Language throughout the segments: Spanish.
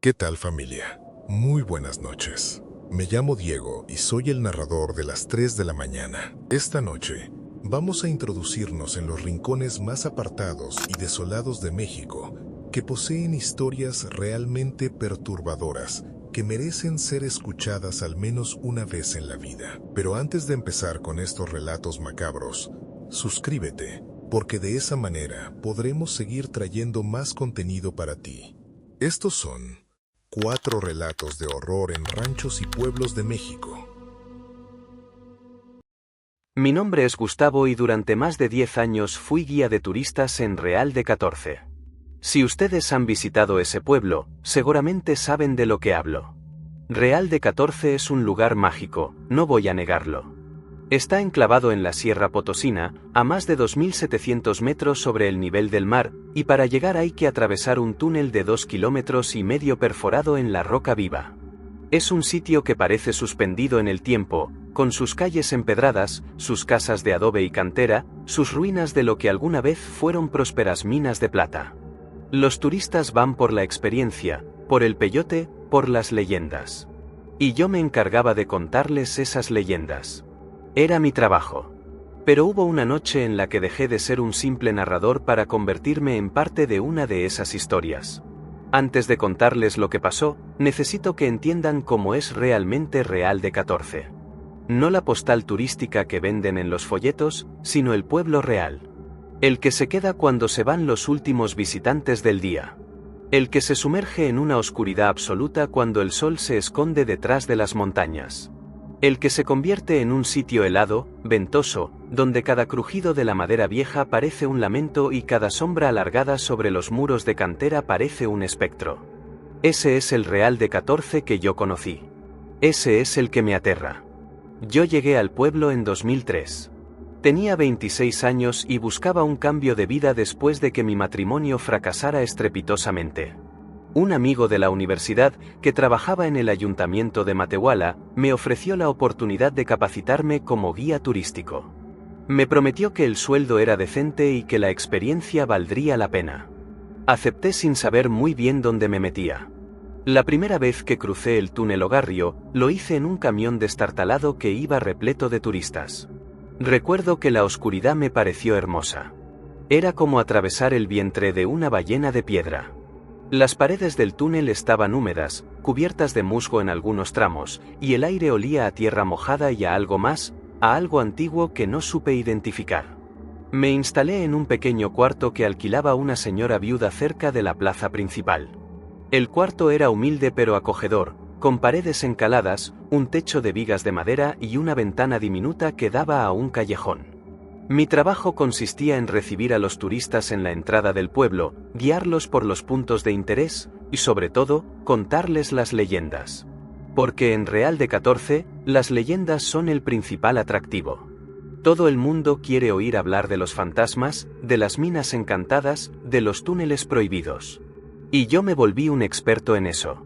¿Qué tal, familia? Muy buenas noches. Me llamo Diego y soy el narrador de las 3 de la mañana. Esta noche vamos a introducirnos en los rincones más apartados y desolados de México, que poseen historias realmente perturbadoras que merecen ser escuchadas al menos una vez en la vida. Pero antes de empezar con estos relatos macabros, suscríbete, porque de esa manera podremos seguir trayendo más contenido para ti. Estos son 4 relatos de horror en ranchos y pueblos de México. Mi nombre es Gustavo y durante más de 10 años fui guía de turistas en Real de 14. Si ustedes han visitado ese pueblo, seguramente saben de lo que hablo. Real de 14 es un lugar mágico, no voy a negarlo. Está enclavado en la Sierra Potosina, a más de 2.700 metros sobre el nivel del mar, y para llegar hay que atravesar un túnel de 2,5 kilómetros perforado en la roca viva. Es un sitio que parece suspendido en el tiempo, con sus calles empedradas, sus casas de adobe y cantera, sus ruinas de lo que alguna vez fueron prósperas minas de plata. Los turistas van por la experiencia, por el peyote, por las leyendas. Y yo me encargaba de contarles esas leyendas. Era mi trabajo. Pero hubo una noche en la que dejé de ser un simple narrador para convertirme en parte de una de esas historias. Antes de contarles lo que pasó, necesito que entiendan cómo es realmente Real de 14. No la postal turística que venden en los folletos, sino el pueblo real. El que se queda cuando se van los últimos visitantes del día. El que se sumerge en una oscuridad absoluta cuando el sol se esconde detrás de las montañas. El que se convierte en un sitio helado, ventoso, donde cada crujido de la madera vieja parece un lamento y cada sombra alargada sobre los muros de cantera parece un espectro. Ese es el Real de 14 que yo conocí. Ese es el que me aterra. Yo llegué al pueblo en 2003. Tenía 26 años y buscaba un cambio de vida después de que mi matrimonio fracasara estrepitosamente. Un amigo de la universidad, que trabajaba en el ayuntamiento de Matehuala, me ofreció la oportunidad de capacitarme como guía turístico. Me prometió que el sueldo era decente y que la experiencia valdría la pena. Acepté sin saber muy bien dónde me metía. La primera vez que crucé el túnel Ogarrio, lo hice en un camión destartalado que iba repleto de turistas. Recuerdo que la oscuridad me pareció hermosa. Era como atravesar el vientre de una ballena de piedra. Las paredes del túnel estaban húmedas, cubiertas de musgo en algunos tramos, y el aire olía a tierra mojada y a algo más, a algo antiguo que no supe identificar. Me instalé en un pequeño cuarto que alquilaba una señora viuda cerca de la plaza principal. El cuarto era humilde pero acogedor, con paredes encaladas, un techo de vigas de madera y una ventana diminuta que daba a un callejón. Mi trabajo consistía en recibir a los turistas en la entrada del pueblo, guiarlos por los puntos de interés y, sobre todo, contarles las leyendas. Porque en Real de 14, las leyendas son el principal atractivo. Todo el mundo quiere oír hablar de los fantasmas, de las minas encantadas, de los túneles prohibidos. Y yo me volví un experto en eso.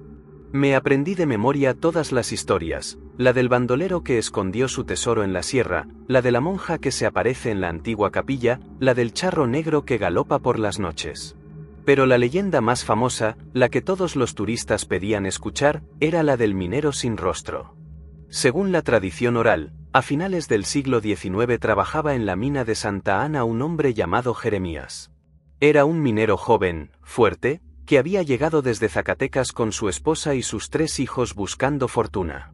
Me aprendí de memoria todas las historias, la del bandolero que escondió su tesoro en la sierra, la de la monja que se aparece en la antigua capilla, la del charro negro que galopa por las noches. Pero la leyenda más famosa, la que todos los turistas pedían escuchar, era la del minero sin rostro. Según la tradición oral, a finales del siglo XIX trabajaba en la mina de Santa Ana un hombre llamado Jeremías. Era un minero joven, fuerte, que había llegado desde Zacatecas con su esposa y sus 3 hijos buscando fortuna.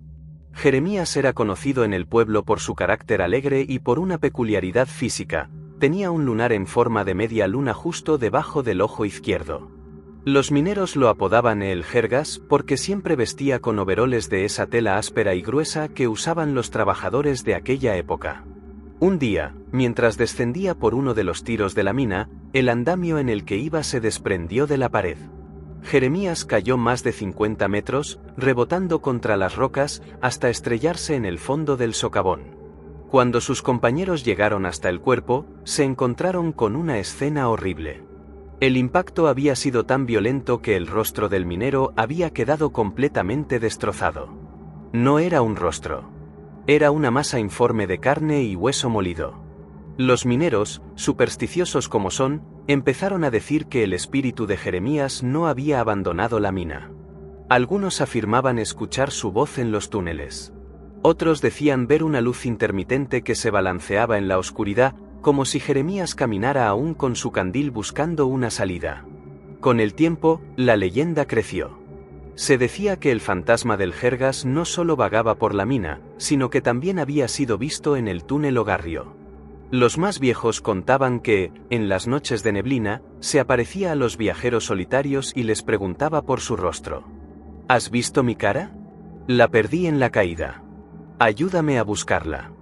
Jeremías era conocido en el pueblo por su carácter alegre y por una peculiaridad física: tenía un lunar en forma de media luna justo debajo del ojo izquierdo. Los mineros lo apodaban el Jergas porque siempre vestía con overoles de esa tela áspera y gruesa que usaban los trabajadores de aquella época. Un día, mientras descendía por uno de los tiros de la mina, el andamio en el que iba se desprendió de la pared. Jeremías cayó más de 50 metros, rebotando contra las rocas, hasta estrellarse en el fondo del socavón. Cuando sus compañeros llegaron hasta el cuerpo, se encontraron con una escena horrible. El impacto había sido tan violento que el rostro del minero había quedado completamente destrozado. No era un rostro. Era una masa informe de carne y hueso molido. Los mineros, supersticiosos como son, empezaron a decir que el espíritu de Jeremías no había abandonado la mina. Algunos afirmaban escuchar su voz en los túneles. Otros decían ver una luz intermitente que se balanceaba en la oscuridad, como si Jeremías caminara aún con su candil buscando una salida. Con el tiempo, la leyenda creció. Se decía que el fantasma del Jergas no solo vagaba por la mina, sino que también había sido visto en el túnel Ogarrio. Los más viejos contaban que, en las noches de neblina, se aparecía a los viajeros solitarios y les preguntaba por su rostro. ¿Has visto mi cara? La perdí en la caída. Ayúdame a buscarla.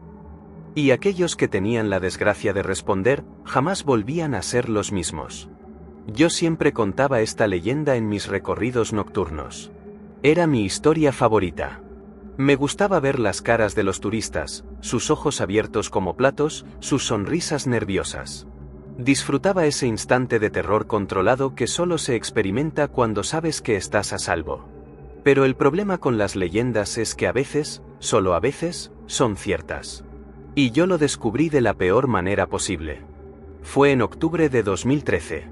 Y aquellos que tenían la desgracia de responder, jamás volvían a ser los mismos. Yo siempre contaba esta leyenda en mis recorridos nocturnos. Era mi historia favorita. Me gustaba ver las caras de los turistas, sus ojos abiertos como platos, sus sonrisas nerviosas. Disfrutaba ese instante de terror controlado que solo se experimenta cuando sabes que estás a salvo. Pero el problema con las leyendas es que a veces, solo a veces, son ciertas. Y yo lo descubrí de la peor manera posible. Fue en octubre de 2013.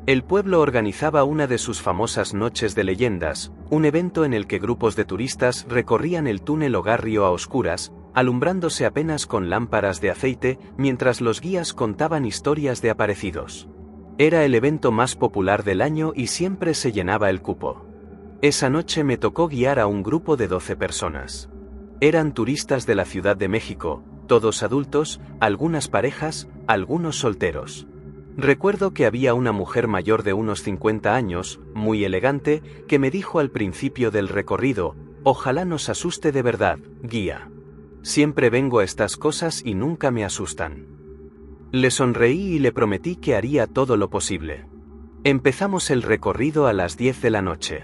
El pueblo organizaba una de sus famosas noches de leyendas, un evento en el que grupos de turistas recorrían el túnel Ogarrio a oscuras, alumbrándose apenas con lámparas de aceite, mientras los guías contaban historias de aparecidos. Era el evento más popular del año y siempre se llenaba el cupo. Esa noche me tocó guiar a un grupo de 12 personas. Eran turistas de la Ciudad de México, todos adultos, algunas parejas, algunos solteros. Recuerdo que había una mujer mayor de unos 50 años, muy elegante, que me dijo al principio del recorrido: «Ojalá nos asuste de verdad, guía. Siempre vengo a estas cosas y nunca me asustan». Le sonreí y le prometí que haría todo lo posible. Empezamos el recorrido a las 10 de la noche.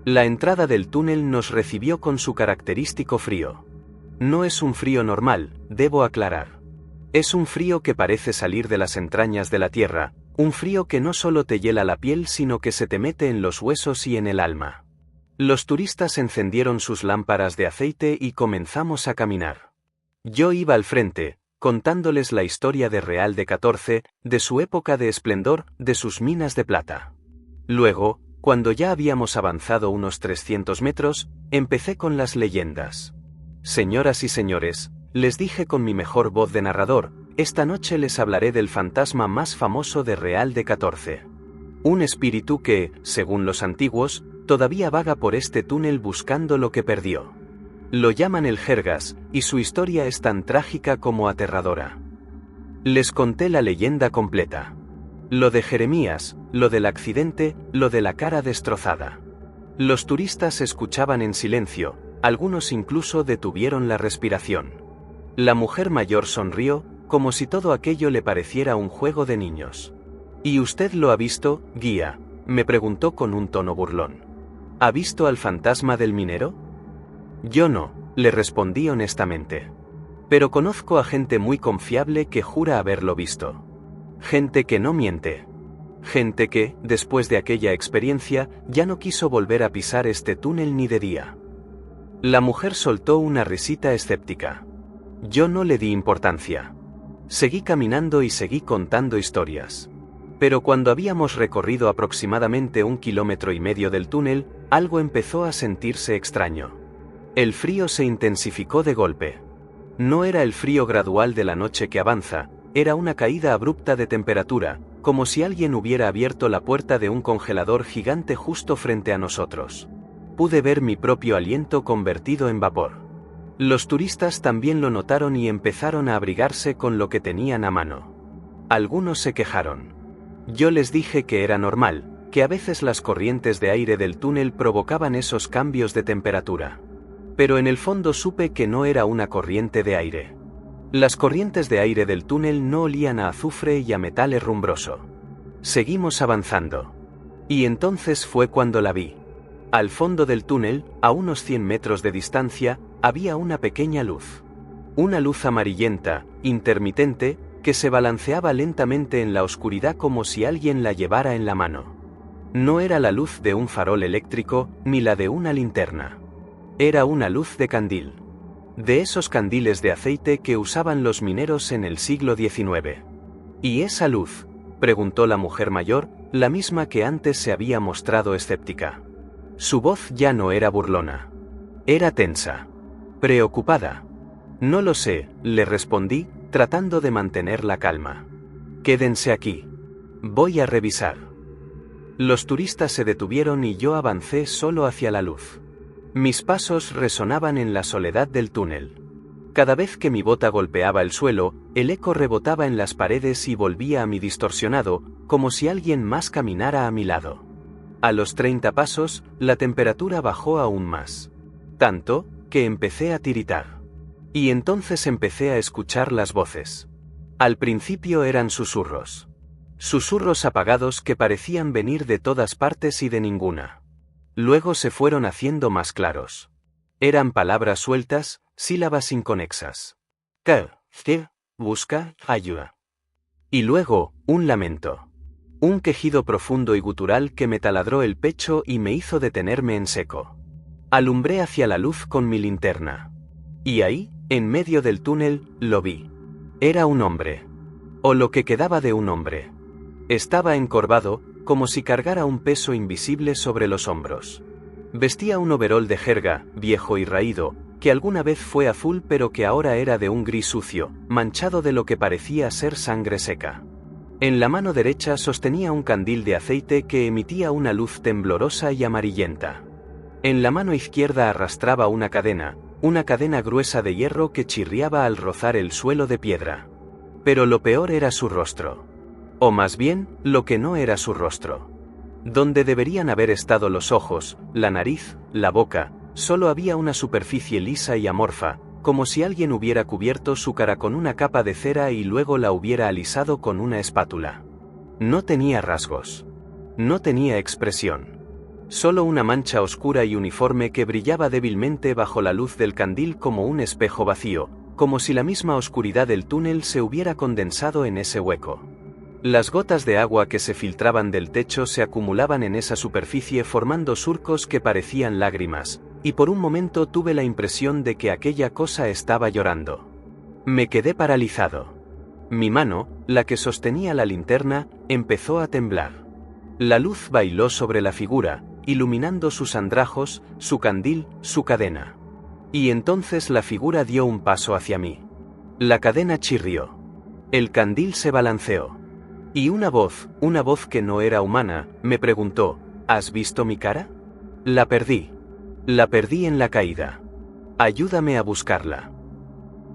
La entrada del túnel nos recibió con su característico frío. No es un frío normal, debo aclarar. Es un frío que parece salir de las entrañas de la tierra, un frío que no solo te hiela la piel sino que se te mete en los huesos y en el alma. Los turistas encendieron sus lámparas de aceite y comenzamos a caminar. Yo iba al frente, contándoles la historia de Real de 14, de su época de esplendor, de sus minas de plata. Luego, cuando ya habíamos avanzado unos 300 metros, empecé con las leyendas. Señoras y señores, les dije con mi mejor voz de narrador, esta noche les hablaré del fantasma más famoso de Real de 14. Un espíritu que, según los antiguos, todavía vaga por este túnel buscando lo que perdió. Lo llaman el Jergas, y su historia es tan trágica como aterradora. Les conté la leyenda completa. Lo de Jeremías, lo del accidente, lo de la cara destrozada. Los turistas escuchaban en silencio, algunos incluso detuvieron la respiración. La mujer mayor sonrió, como si todo aquello le pareciera un juego de niños. ¿Y usted lo ha visto, guía?, me preguntó con un tono burlón. ¿Ha visto al fantasma del minero? Yo no, le respondí honestamente. Pero conozco a gente muy confiable que jura haberlo visto. Gente que no miente. Gente que, después de aquella experiencia, ya no quiso volver a pisar este túnel ni de día. La mujer soltó una risita escéptica. Yo no le di importancia. Seguí caminando y seguí contando historias. Pero cuando habíamos recorrido aproximadamente 1,5 kilómetros del túnel, algo empezó a sentirse extraño. El frío se intensificó de golpe. No era el frío gradual de la noche que avanza, era una caída abrupta de temperatura, como si alguien hubiera abierto la puerta de un congelador gigante justo frente a nosotros. Pude ver mi propio aliento convertido en vapor. Los turistas también lo notaron y empezaron a abrigarse con lo que tenían a mano. Algunos se quejaron. Yo les dije que era normal, que a veces las corrientes de aire del túnel provocaban esos cambios de temperatura. Pero en el fondo supe que no era una corriente de aire. Las corrientes de aire del túnel no olían a azufre y a metal herrumbroso. Seguimos avanzando. Y entonces fue cuando la vi. Al fondo del túnel, a unos 100 metros de distancia, había una pequeña luz. Una luz amarillenta, intermitente, que se balanceaba lentamente en la oscuridad como si alguien la llevara en la mano. No era la luz de un farol eléctrico, ni la de una linterna. Era una luz de candil. De esos candiles de aceite que usaban los mineros en el siglo XIX. ¿Y esa luz?, preguntó la mujer mayor, la misma que antes se había mostrado escéptica. Su voz ya no era burlona. Era tensa. Preocupada. No lo sé, le respondí, tratando de mantener la calma. Quédense aquí. Voy a revisar. Los turistas se detuvieron y yo avancé solo hacia la luz. Mis pasos resonaban en la soledad del túnel. Cada vez que mi bota golpeaba el suelo, el eco rebotaba en las paredes y volvía a mí distorsionado, como si alguien más caminara a mi lado. A los 30 pasos, la temperatura bajó aún más. Tanto, que empecé a tiritar. Y entonces empecé a escuchar las voces. Al principio eran susurros. Susurros apagados que parecían venir de todas partes y de ninguna. Luego se fueron haciendo más claros. Eran palabras sueltas, sílabas inconexas. Busca, ayuda. Y luego, un lamento. Un quejido profundo y gutural que me taladró el pecho y me hizo detenerme en seco. Alumbré hacia la luz con mi linterna. Y ahí, en medio del túnel, lo vi. Era un hombre. O lo que quedaba de un hombre. Estaba encorvado, como si cargara un peso invisible sobre los hombros. Vestía un overol de jerga, viejo y raído, que alguna vez fue azul pero que ahora era de un gris sucio, manchado de lo que parecía ser sangre seca. En la mano derecha sostenía un candil de aceite que emitía una luz temblorosa y amarillenta. En la mano izquierda arrastraba una cadena gruesa de hierro que chirriaba al rozar el suelo de piedra. Pero lo peor era su rostro. O más bien, lo que no era su rostro. Donde deberían haber estado los ojos, la nariz, la boca, solo había una superficie lisa y amorfa, como si alguien hubiera cubierto su cara con una capa de cera y luego la hubiera alisado con una espátula. No tenía rasgos. No tenía expresión. Solo una mancha oscura y uniforme que brillaba débilmente bajo la luz del candil como un espejo vacío, como si la misma oscuridad del túnel se hubiera condensado en ese hueco. Las gotas de agua que se filtraban del techo se acumulaban en esa superficie formando surcos que parecían lágrimas, y por un momento tuve la impresión de que aquella cosa estaba llorando. Me quedé paralizado. Mi mano, la que sostenía la linterna, empezó a temblar. La luz bailó sobre la figura, iluminando sus andrajos, su candil, su cadena. Y entonces la figura dio un paso hacia mí. La cadena chirrió. El candil se balanceó. Y una voz que no era humana, me preguntó, ¿has visto mi cara? La perdí. La perdí en la caída. Ayúdame a buscarla.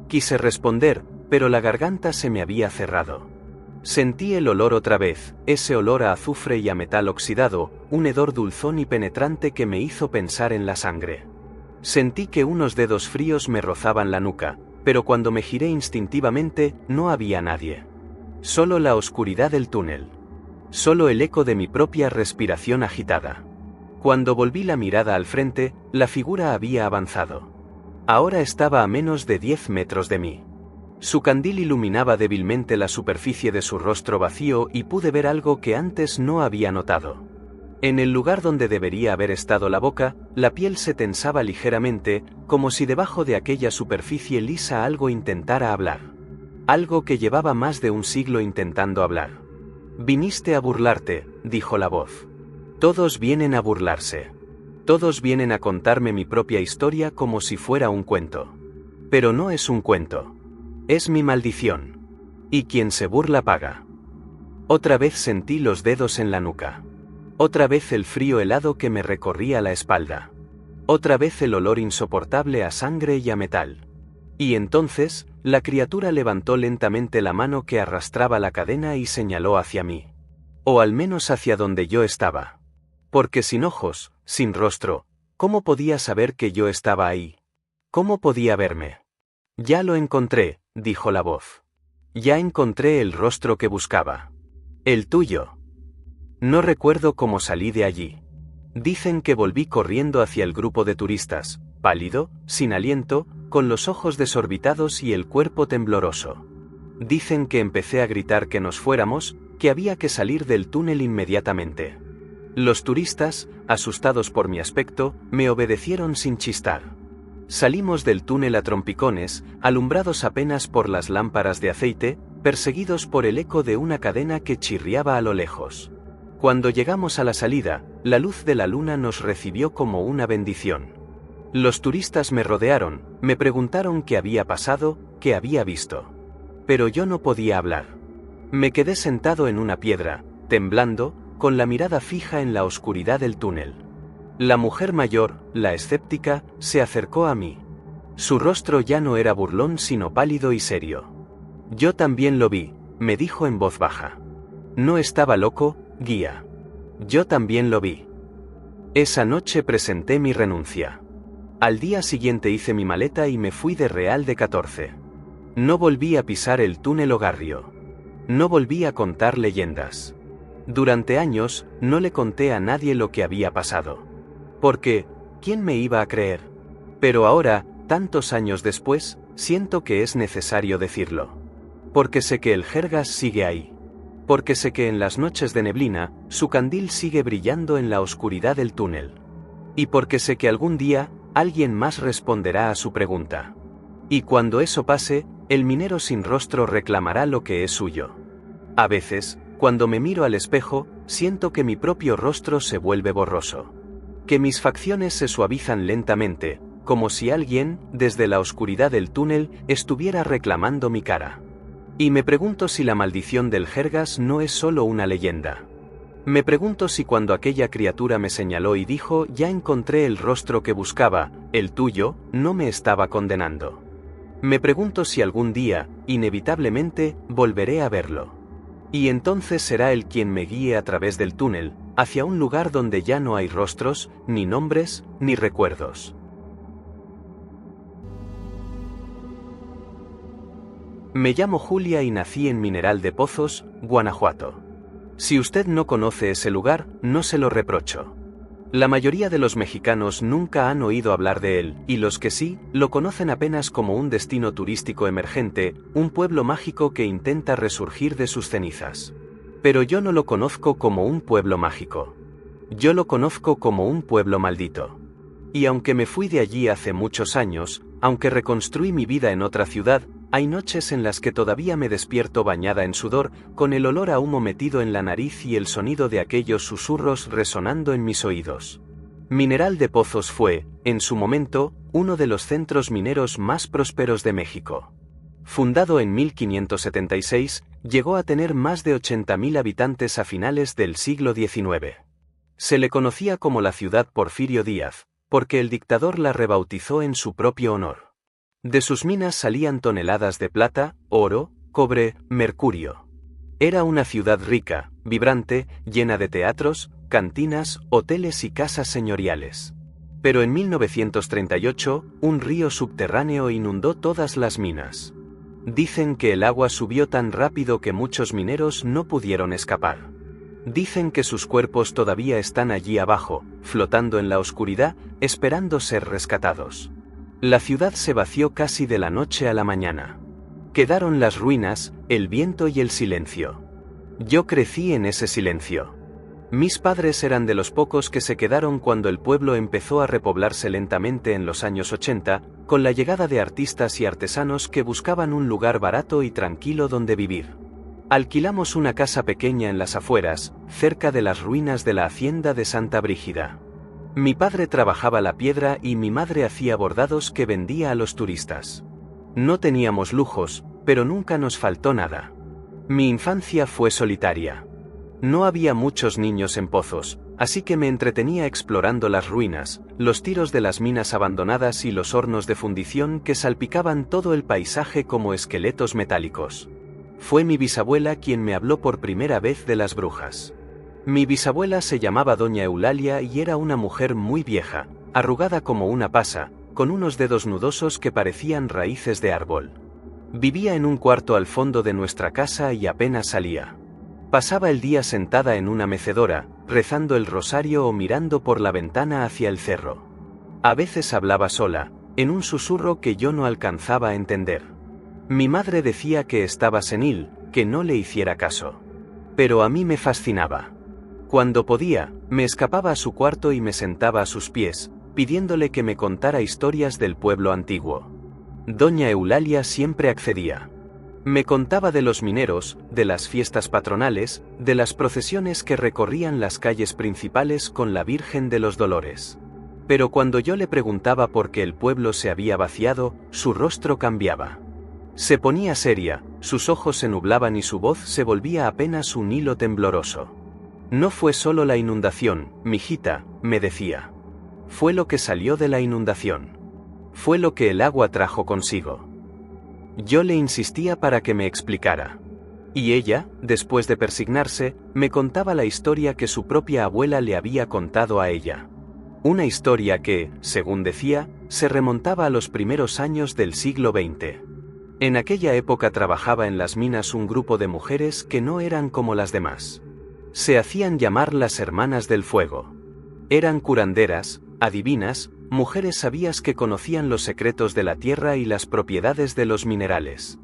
Quise responder, pero la garganta se me había cerrado. Sentí el olor otra vez, ese olor a azufre y a metal oxidado, un hedor dulzón y penetrante que me hizo pensar en la sangre. Sentí que unos dedos fríos me rozaban la nuca, pero cuando me giré instintivamente, no había nadie. Solo la oscuridad del túnel. Solo el eco de mi propia respiración agitada. Cuando volví la mirada al frente, la figura había avanzado. Ahora estaba a menos de 10 metros de mí. Su candil iluminaba débilmente la superficie de su rostro vacío y pude ver algo que antes no había notado. En el lugar donde debería haber estado la boca, la piel se tensaba ligeramente, como si debajo de aquella superficie lisa algo intentara hablar. Algo que llevaba más de un siglo intentando hablar. Viniste a burlarte, dijo la voz. Todos vienen a burlarse. Todos vienen a contarme mi propia historia como si fuera un cuento. Pero no es un cuento. Es mi maldición. Y quien se burla paga. Otra vez sentí los dedos en la nuca. Otra vez el frío helado que me recorría la espalda. Otra vez el olor insoportable a sangre y a metal. Y entonces, la criatura levantó lentamente la mano que arrastraba la cadena y señaló hacia mí. O al menos hacia donde yo estaba. Porque sin ojos, sin rostro, ¿cómo podía saber que yo estaba ahí? ¿Cómo podía verme? Ya lo encontré, dijo la voz. Ya encontré el rostro que buscaba. El tuyo. No recuerdo cómo salí de allí. Dicen que volví corriendo hacia el grupo de turistas, pálido, sin aliento, con los ojos desorbitados y el cuerpo tembloroso. Dicen que empecé a gritar que nos fuéramos, que había que salir del túnel inmediatamente. Los turistas, asustados por mi aspecto, me obedecieron sin chistar. Salimos del túnel a trompicones, alumbrados apenas por las lámparas de aceite, perseguidos por el eco de una cadena que chirriaba a lo lejos. Cuando llegamos a la salida, la luz de la luna nos recibió como una bendición. Los turistas me rodearon, me preguntaron qué había pasado, qué había visto. Pero yo no podía hablar. Me quedé sentado en una piedra, temblando, con la mirada fija en la oscuridad del túnel. La mujer mayor, la escéptica, se acercó a mí. Su rostro ya no era burlón sino pálido y serio. Yo también lo vi, me dijo en voz baja. No estaba loco, guía. Yo también lo vi. Esa noche presenté mi renuncia. Al día siguiente hice mi maleta y me fui de Real de 14. No volví a pisar el túnel Ogarrio. No volví a contar leyendas. Durante años, no le conté a nadie lo que había pasado. Porque, ¿quién me iba a creer? Pero ahora, tantos años después, siento que es necesario decirlo. Porque sé que el Jergas sigue ahí. Porque sé que en las noches de neblina, su candil sigue brillando en la oscuridad del túnel. Y porque sé que algún día, alguien más responderá a su pregunta. Y cuando eso pase, el minero sin rostro reclamará lo que es suyo. A veces, cuando me miro al espejo, siento que mi propio rostro se vuelve borroso. Que mis facciones se suavizan lentamente, como si alguien, desde la oscuridad del túnel, estuviera reclamando mi cara. Y me pregunto si la maldición del Jergas no es solo una leyenda. Me pregunto si cuando aquella criatura me señaló y dijo ya encontré el rostro que buscaba, el tuyo, no me estaba condenando. Me pregunto si algún día, inevitablemente, volveré a verlo. Y entonces será él quien me guíe a través del túnel, hacia un lugar donde ya no hay rostros, ni nombres, ni recuerdos. Me llamo Julia y nací en Mineral de Pozos, Guanajuato. Si usted no conoce ese lugar, no se lo reprocho. La mayoría de los mexicanos nunca han oído hablar de él, y los que sí, lo conocen apenas como un destino turístico emergente, un pueblo mágico que intenta resurgir de sus cenizas. Pero yo no lo conozco como un pueblo mágico. Yo lo conozco como un pueblo maldito. Y aunque me fui de allí hace muchos años, aunque reconstruí mi vida en otra ciudad, hay noches en las que todavía me despierto bañada en sudor, con el olor a humo metido en la nariz y el sonido de aquellos susurros resonando en mis oídos. Mineral de Pozos fue, en su momento, uno de los centros mineros más prósperos de México. Fundado en 1576, llegó a tener más de 80.000 habitantes a finales del siglo XIX. Se le conocía como la ciudad Porfirio Díaz, porque el dictador la rebautizó en su propio honor. De sus minas salían toneladas de plata, oro, cobre, mercurio. Era una ciudad rica, vibrante, llena de teatros, cantinas, hoteles y casas señoriales. Pero en 1938, un río subterráneo inundó todas las minas. Dicen que el agua subió tan rápido que muchos mineros no pudieron escapar. Dicen que sus cuerpos todavía están allí abajo, flotando en la oscuridad, esperando ser rescatados. La ciudad se vació casi de la noche a la mañana. Quedaron las ruinas, el viento y el silencio. Yo crecí en ese silencio. Mis padres eran de los pocos que se quedaron cuando el pueblo empezó a repoblarse lentamente en los años 80, con la llegada de artistas y artesanos que buscaban un lugar barato y tranquilo donde vivir. Alquilamos una casa pequeña en las afueras, cerca de las ruinas de la hacienda de Santa Brígida. Mi padre trabajaba la piedra y mi madre hacía bordados que vendía a los turistas. No teníamos lujos, pero nunca nos faltó nada. Mi infancia fue solitaria. No había muchos niños en Pozos, así que me entretenía explorando las ruinas, los tiros de las minas abandonadas y los hornos de fundición que salpicaban todo el paisaje como esqueletos metálicos. Fue mi bisabuela quien me habló por primera vez de las brujas. Mi bisabuela se llamaba Doña Eulalia y era una mujer muy vieja, arrugada como una pasa, con unos dedos nudosos que parecían raíces de árbol. Vivía en un cuarto al fondo de nuestra casa y apenas salía. Pasaba el día sentada en una mecedora, rezando el rosario o mirando por la ventana hacia el cerro. A veces hablaba sola, en un susurro que yo no alcanzaba a entender. Mi madre decía que estaba senil, que no le hiciera caso. Pero a mí me fascinaba. Cuando podía, me escapaba a su cuarto y me sentaba a sus pies, pidiéndole que me contara historias del pueblo antiguo. Doña Eulalia siempre accedía. Me contaba de los mineros, de las fiestas patronales, de las procesiones que recorrían las calles principales con la Virgen de los Dolores. Pero cuando yo le preguntaba por qué el pueblo se había vaciado, su rostro cambiaba. Se ponía seria, sus ojos se nublaban y su voz se volvía apenas un hilo tembloroso. No fue solo la inundación, mijita, me decía. Fue lo que salió de la inundación. Fue lo que el agua trajo consigo. Yo le insistía para que me explicara. Y ella, después de persignarse, me contaba la historia que su propia abuela le había contado a ella. Una historia que, según decía, se remontaba a los primeros años del siglo XX. En aquella época trabajaba en las minas un grupo de mujeres que no eran como las demás. Se hacían llamar las Hermanas del Fuego. Eran curanderas, adivinas, mujeres sabias que conocían los secretos de la tierra y las propiedades de los minerales.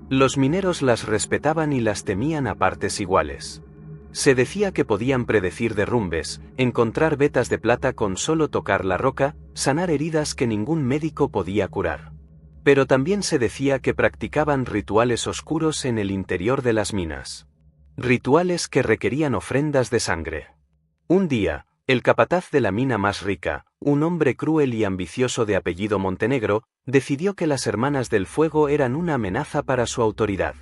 Los mineros las respetaban y las temían a partes iguales. Se decía que podían predecir derrumbes, encontrar vetas de plata con solo tocar la roca, sanar heridas que ningún médico podía curar. Pero también se decía que practicaban rituales oscuros en el interior de las minas. Rituales que requerían ofrendas de sangre. Un día, el capataz de la mina más rica, un hombre cruel y ambicioso de apellido Montenegro, decidió que las Hermanas del Fuego eran una amenaza para su autoridad.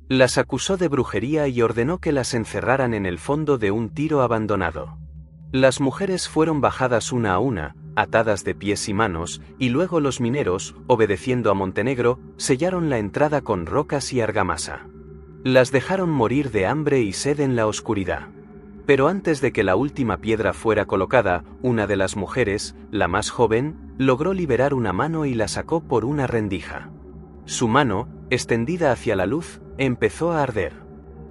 Las acusó de brujería y ordenó que las encerraran en el fondo de un tiro abandonado. Las mujeres fueron bajadas una a una, atadas de pies y manos, y luego los mineros, obedeciendo a Montenegro, sellaron la entrada con rocas y argamasa. Las dejaron morir de hambre y sed en la oscuridad. Pero antes de que la última piedra fuera colocada, una de las mujeres, la más joven, logró liberar una mano y la sacó por una rendija. Su mano, extendida hacia la luz, empezó a arder.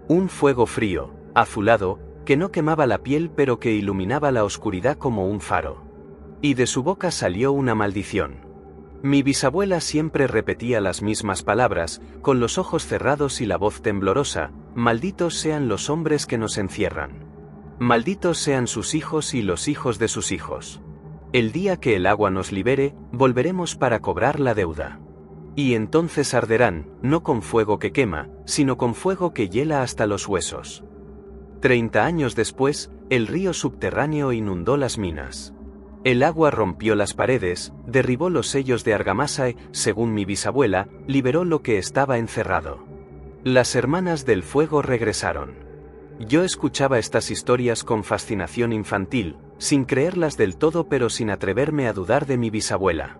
Un fuego frío, azulado, que no quemaba la piel pero que iluminaba la oscuridad como un faro. Y de su boca salió una maldición. Mi bisabuela siempre repetía las mismas palabras, con los ojos cerrados y la voz temblorosa: malditos sean los hombres que nos encierran. Malditos sean sus hijos y los hijos de sus hijos. El día que el agua nos libere, volveremos para cobrar la deuda. Y entonces arderán, no con fuego que quema, sino con fuego que hiela hasta los huesos. 30 años después, el río subterráneo inundó las minas. El agua rompió las paredes, derribó los sellos de argamasa y, según mi bisabuela, liberó lo que estaba encerrado. Las Hermanas del Fuego regresaron. Yo escuchaba estas historias con fascinación infantil, sin creerlas del todo pero sin atreverme a dudar de mi bisabuela.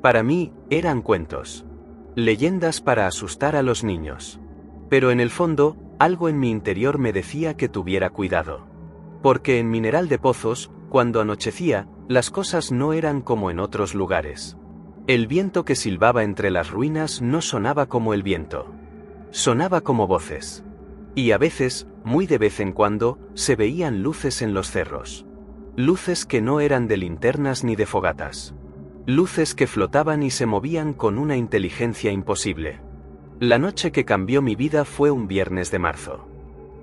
Para mí, eran cuentos. Leyendas para asustar a los niños. Pero en el fondo, algo en mi interior me decía que tuviera cuidado. Porque en Mineral de Pozos, cuando anochecía, las cosas no eran como en otros lugares. El viento que silbaba entre las ruinas no sonaba como el viento. Sonaba como voces. Y a veces, muy de vez en cuando, se veían luces en los cerros. Luces que no eran de linternas ni de fogatas. Luces que flotaban y se movían con una inteligencia imposible. La noche que cambió mi vida fue un viernes de marzo.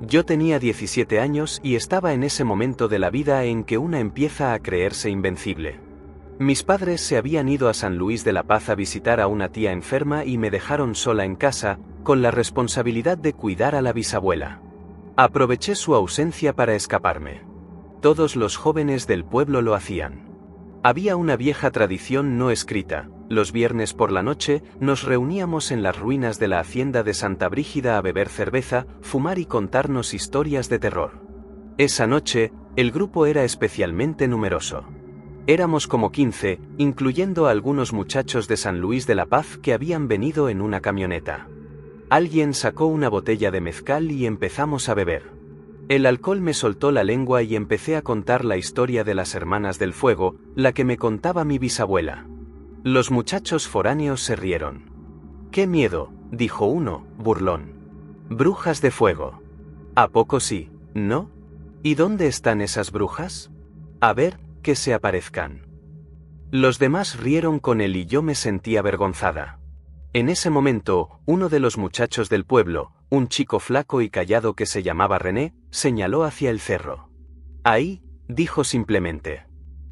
Yo tenía 17 años y estaba en ese momento de la vida en que una empieza a creerse invencible. Mis padres se habían ido a San Luis de la Paz a visitar a una tía enferma y me dejaron sola en casa, con la responsabilidad de cuidar a la bisabuela. Aproveché su ausencia para escaparme. Todos los jóvenes del pueblo lo hacían. Había una vieja tradición no escrita: los viernes por la noche nos reuníamos en las ruinas de la hacienda de Santa Brígida a beber cerveza, fumar y contarnos historias de terror. Esa noche, el grupo era especialmente numeroso. Éramos como 15, incluyendo a algunos muchachos de San Luis de la Paz que habían venido en una camioneta. Alguien sacó una botella de mezcal y empezamos a beber. El alcohol me soltó la lengua y empecé a contar la historia de las Hermanas del Fuego, la que me contaba mi bisabuela. Los muchachos foráneos se rieron. «¡Qué miedo!», dijo uno, burlón. «Brujas de fuego». «¿A poco sí, no? ¿Y dónde están esas brujas? A ver, que se aparezcan». Los demás rieron con él y yo me sentí avergonzada. En ese momento, uno de los muchachos del pueblo, un chico flaco y callado que se llamaba René, señaló hacia el cerro. «Ahí», dijo simplemente.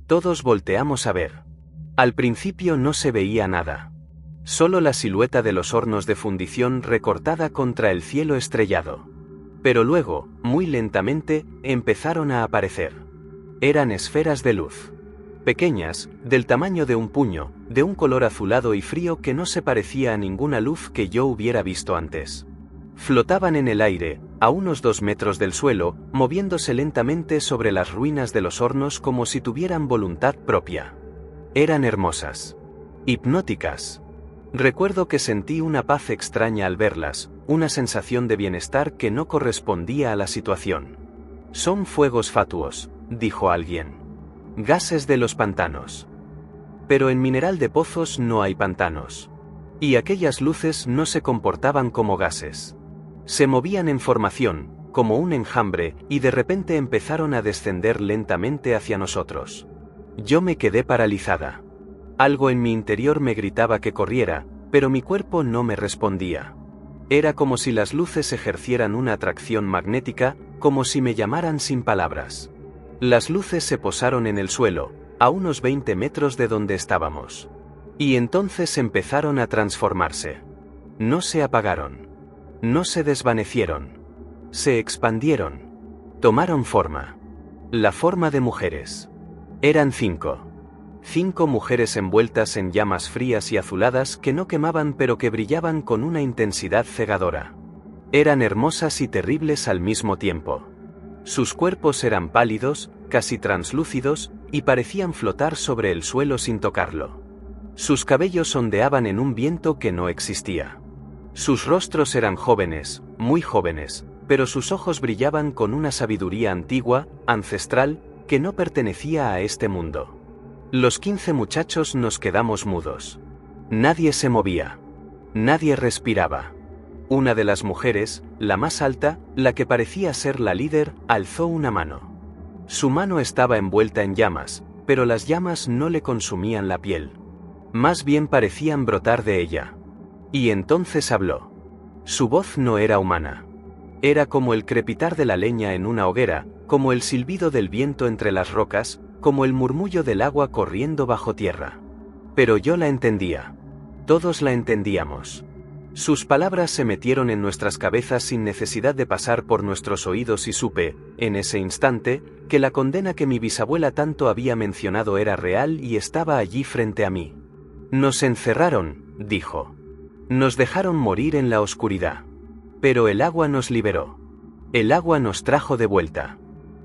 Todos volteamos a ver. Al principio no se veía nada. Solo la silueta de los hornos de fundición recortada contra el cielo estrellado. Pero luego, muy lentamente, empezaron a aparecer. Eran esferas de luz. Pequeñas, del tamaño de un puño, de un color azulado y frío que no se parecía a ninguna luz que yo hubiera visto antes. Flotaban en el aire, a unos 2 metros del suelo, moviéndose lentamente sobre las ruinas de los hornos como si tuvieran voluntad propia. Eran hermosas. Hipnóticas. Recuerdo que sentí una paz extraña al verlas, una sensación de bienestar que no correspondía a la situación. Son fuegos fatuos, dijo alguien. Gases de los pantanos. Pero en Mineral de Pozos no hay pantanos. Y aquellas luces no se comportaban como gases. Se movían en formación, como un enjambre, y de repente empezaron a descender lentamente hacia nosotros. Yo me quedé paralizada. Algo en mi interior me gritaba que corriera, pero mi cuerpo no me respondía. Era como si las luces ejercieran una atracción magnética, como si me llamaran sin palabras. Las luces se posaron en el suelo, a unos 20 metros de donde estábamos. Y entonces empezaron a transformarse. No se apagaron. No se desvanecieron. Se expandieron. Tomaron forma. La forma de mujeres. Eran 5. 5 mujeres envueltas en llamas frías y azuladas que no quemaban pero que brillaban con una intensidad cegadora. Eran hermosas y terribles al mismo tiempo. Sus cuerpos eran pálidos, casi translúcidos, y parecían flotar sobre el suelo sin tocarlo. Sus cabellos ondeaban en un viento que no existía. Sus rostros eran jóvenes, muy jóvenes, pero sus ojos brillaban con una sabiduría antigua, ancestral, que no pertenecía a este mundo. Los 15 muchachos nos quedamos mudos. Nadie se movía. Nadie respiraba. Una de las mujeres, la más alta, la que parecía ser la líder, alzó una mano. Su mano estaba envuelta en llamas, pero las llamas no le consumían la piel. Más bien parecían brotar de ella. Y entonces habló. Su voz no era humana. Era como el crepitar de la leña en una hoguera, como el silbido del viento entre las rocas, como el murmullo del agua corriendo bajo tierra. Pero yo la entendía. Todos la entendíamos. Sus palabras se metieron en nuestras cabezas sin necesidad de pasar por nuestros oídos y supe, en ese instante, que la condena que mi bisabuela tanto había mencionado era real y estaba allí frente a mí. Nos encerraron, dijo. Nos dejaron morir en la oscuridad. Pero el agua nos liberó. El agua nos trajo de vuelta.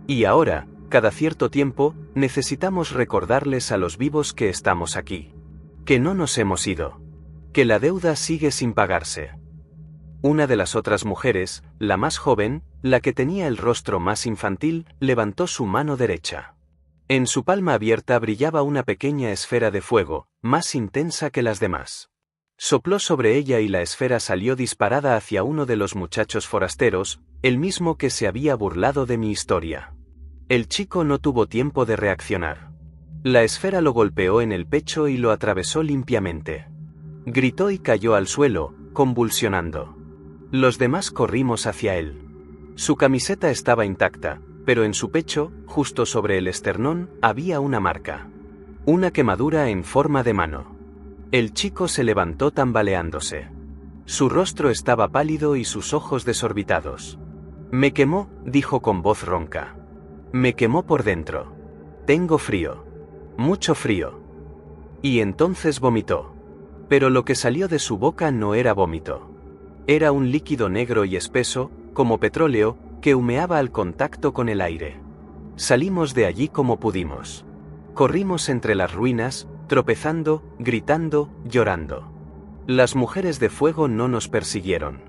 Y ahora, cada cierto tiempo, necesitamos recordarles a los vivos que estamos aquí. Que no nos hemos ido. Que la deuda sigue sin pagarse. Una de las otras mujeres, la más joven, la que tenía el rostro más infantil, levantó su mano derecha. En su palma abierta brillaba una pequeña esfera de fuego, más intensa que las demás. Sopló sobre ella y la esfera salió disparada hacia uno de los muchachos forasteros, el mismo que se había burlado de mi historia. El chico no tuvo tiempo de reaccionar. La esfera lo golpeó en el pecho y lo atravesó limpiamente. Gritó y cayó al suelo, convulsionando. Los demás corrimos hacia él. Su camiseta estaba intacta, pero en su pecho, justo sobre el esternón, había una marca. Una quemadura en forma de mano. El chico se levantó tambaleándose. Su rostro estaba pálido y sus ojos desorbitados. Me quemó, dijo con voz ronca. Me quemó por dentro. Tengo frío. Mucho frío. Y entonces vomitó. Pero lo que salió de su boca no era vómito. Era un líquido negro y espeso, como petróleo, que humeaba al contacto con el aire. Salimos de allí como pudimos. Corrimos entre las ruinas, tropezando, gritando, llorando. Las mujeres de fuego no nos persiguieron.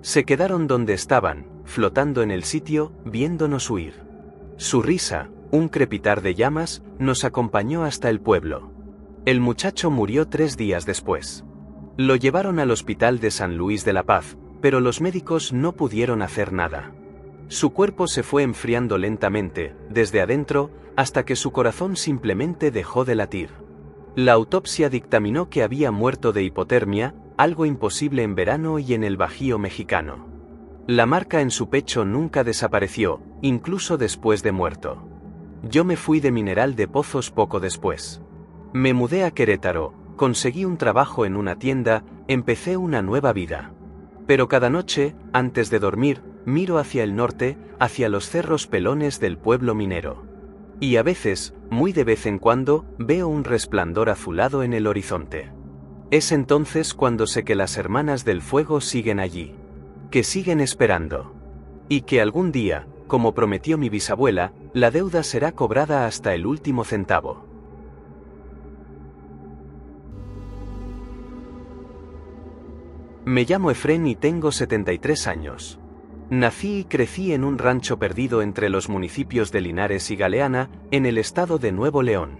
Se quedaron donde estaban, flotando en el sitio, viéndonos huir. Su risa, un crepitar de llamas, nos acompañó hasta el pueblo. El muchacho murió 3 días después. Lo llevaron al hospital de San Luis de la Paz, pero los médicos no pudieron hacer nada. Su cuerpo se fue enfriando lentamente, desde adentro, hasta que su corazón simplemente dejó de latir. La autopsia dictaminó que había muerto de hipotermia, algo imposible en verano y en el Bajío mexicano. La marca en su pecho nunca desapareció, incluso después de muerto. Yo me fui de Mineral de Pozos poco después. Me mudé a Querétaro, conseguí un trabajo en una tienda, empecé una nueva vida. Pero cada noche, antes de dormir, miro hacia el norte, hacia los cerros pelones del pueblo minero. Y a veces, muy de vez en cuando, veo un resplandor azulado en el horizonte. Es entonces cuando sé que las hermanas del fuego siguen allí. Que siguen esperando. Y que algún día, como prometió mi bisabuela, la deuda será cobrada hasta el último centavo. Me llamo Efrén y tengo 73 años. Nací y crecí en un rancho perdido entre los municipios de Linares y Galeana, en el estado de Nuevo León.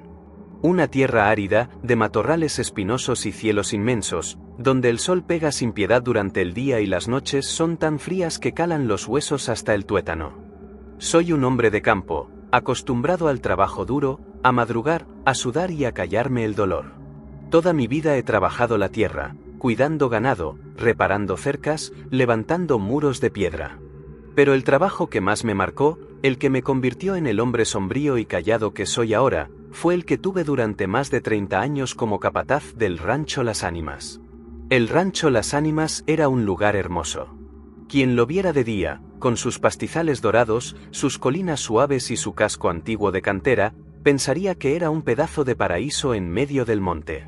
Una tierra árida, de matorrales espinosos y cielos inmensos, donde el sol pega sin piedad durante el día y las noches son tan frías que calan los huesos hasta el tuétano. Soy un hombre de campo, acostumbrado al trabajo duro, a madrugar, a sudar y a callarme el dolor. Toda mi vida he trabajado la tierra, cuidando ganado, reparando cercas, levantando muros de piedra. Pero el trabajo que más me marcó, el que me convirtió en el hombre sombrío y callado que soy ahora, fue el que tuve durante más de 30 años como capataz del rancho Las Ánimas. El rancho Las Ánimas era un lugar hermoso. Quien lo viera de día, con sus pastizales dorados, sus colinas suaves y su casco antiguo de cantera, pensaría que era un pedazo de paraíso en medio del monte.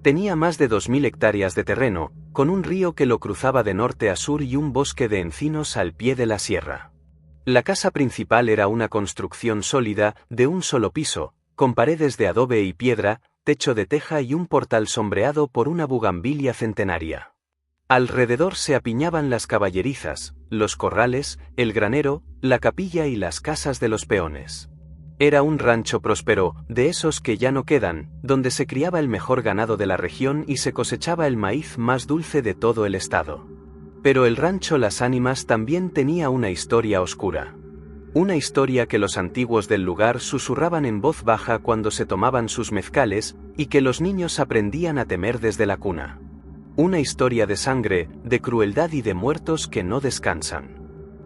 Tenía más de 2000 hectáreas de terreno, con un río que lo cruzaba de norte a sur y un bosque de encinos al pie de la sierra. La casa principal era una construcción sólida, de un solo piso, con paredes de adobe y piedra, techo de teja y un portal sombreado por una bugambilia centenaria. Alrededor se apiñaban las caballerizas, los corrales, el granero, la capilla y las casas de los peones. Era un rancho próspero, de esos que ya no quedan, donde se criaba el mejor ganado de la región y se cosechaba el maíz más dulce de todo el estado. Pero el rancho Las Ánimas también tenía una historia oscura. Una historia que los antiguos del lugar susurraban en voz baja cuando se tomaban sus mezcales, y que los niños aprendían a temer desde la cuna. Una historia de sangre, de crueldad y de muertos que no descansan.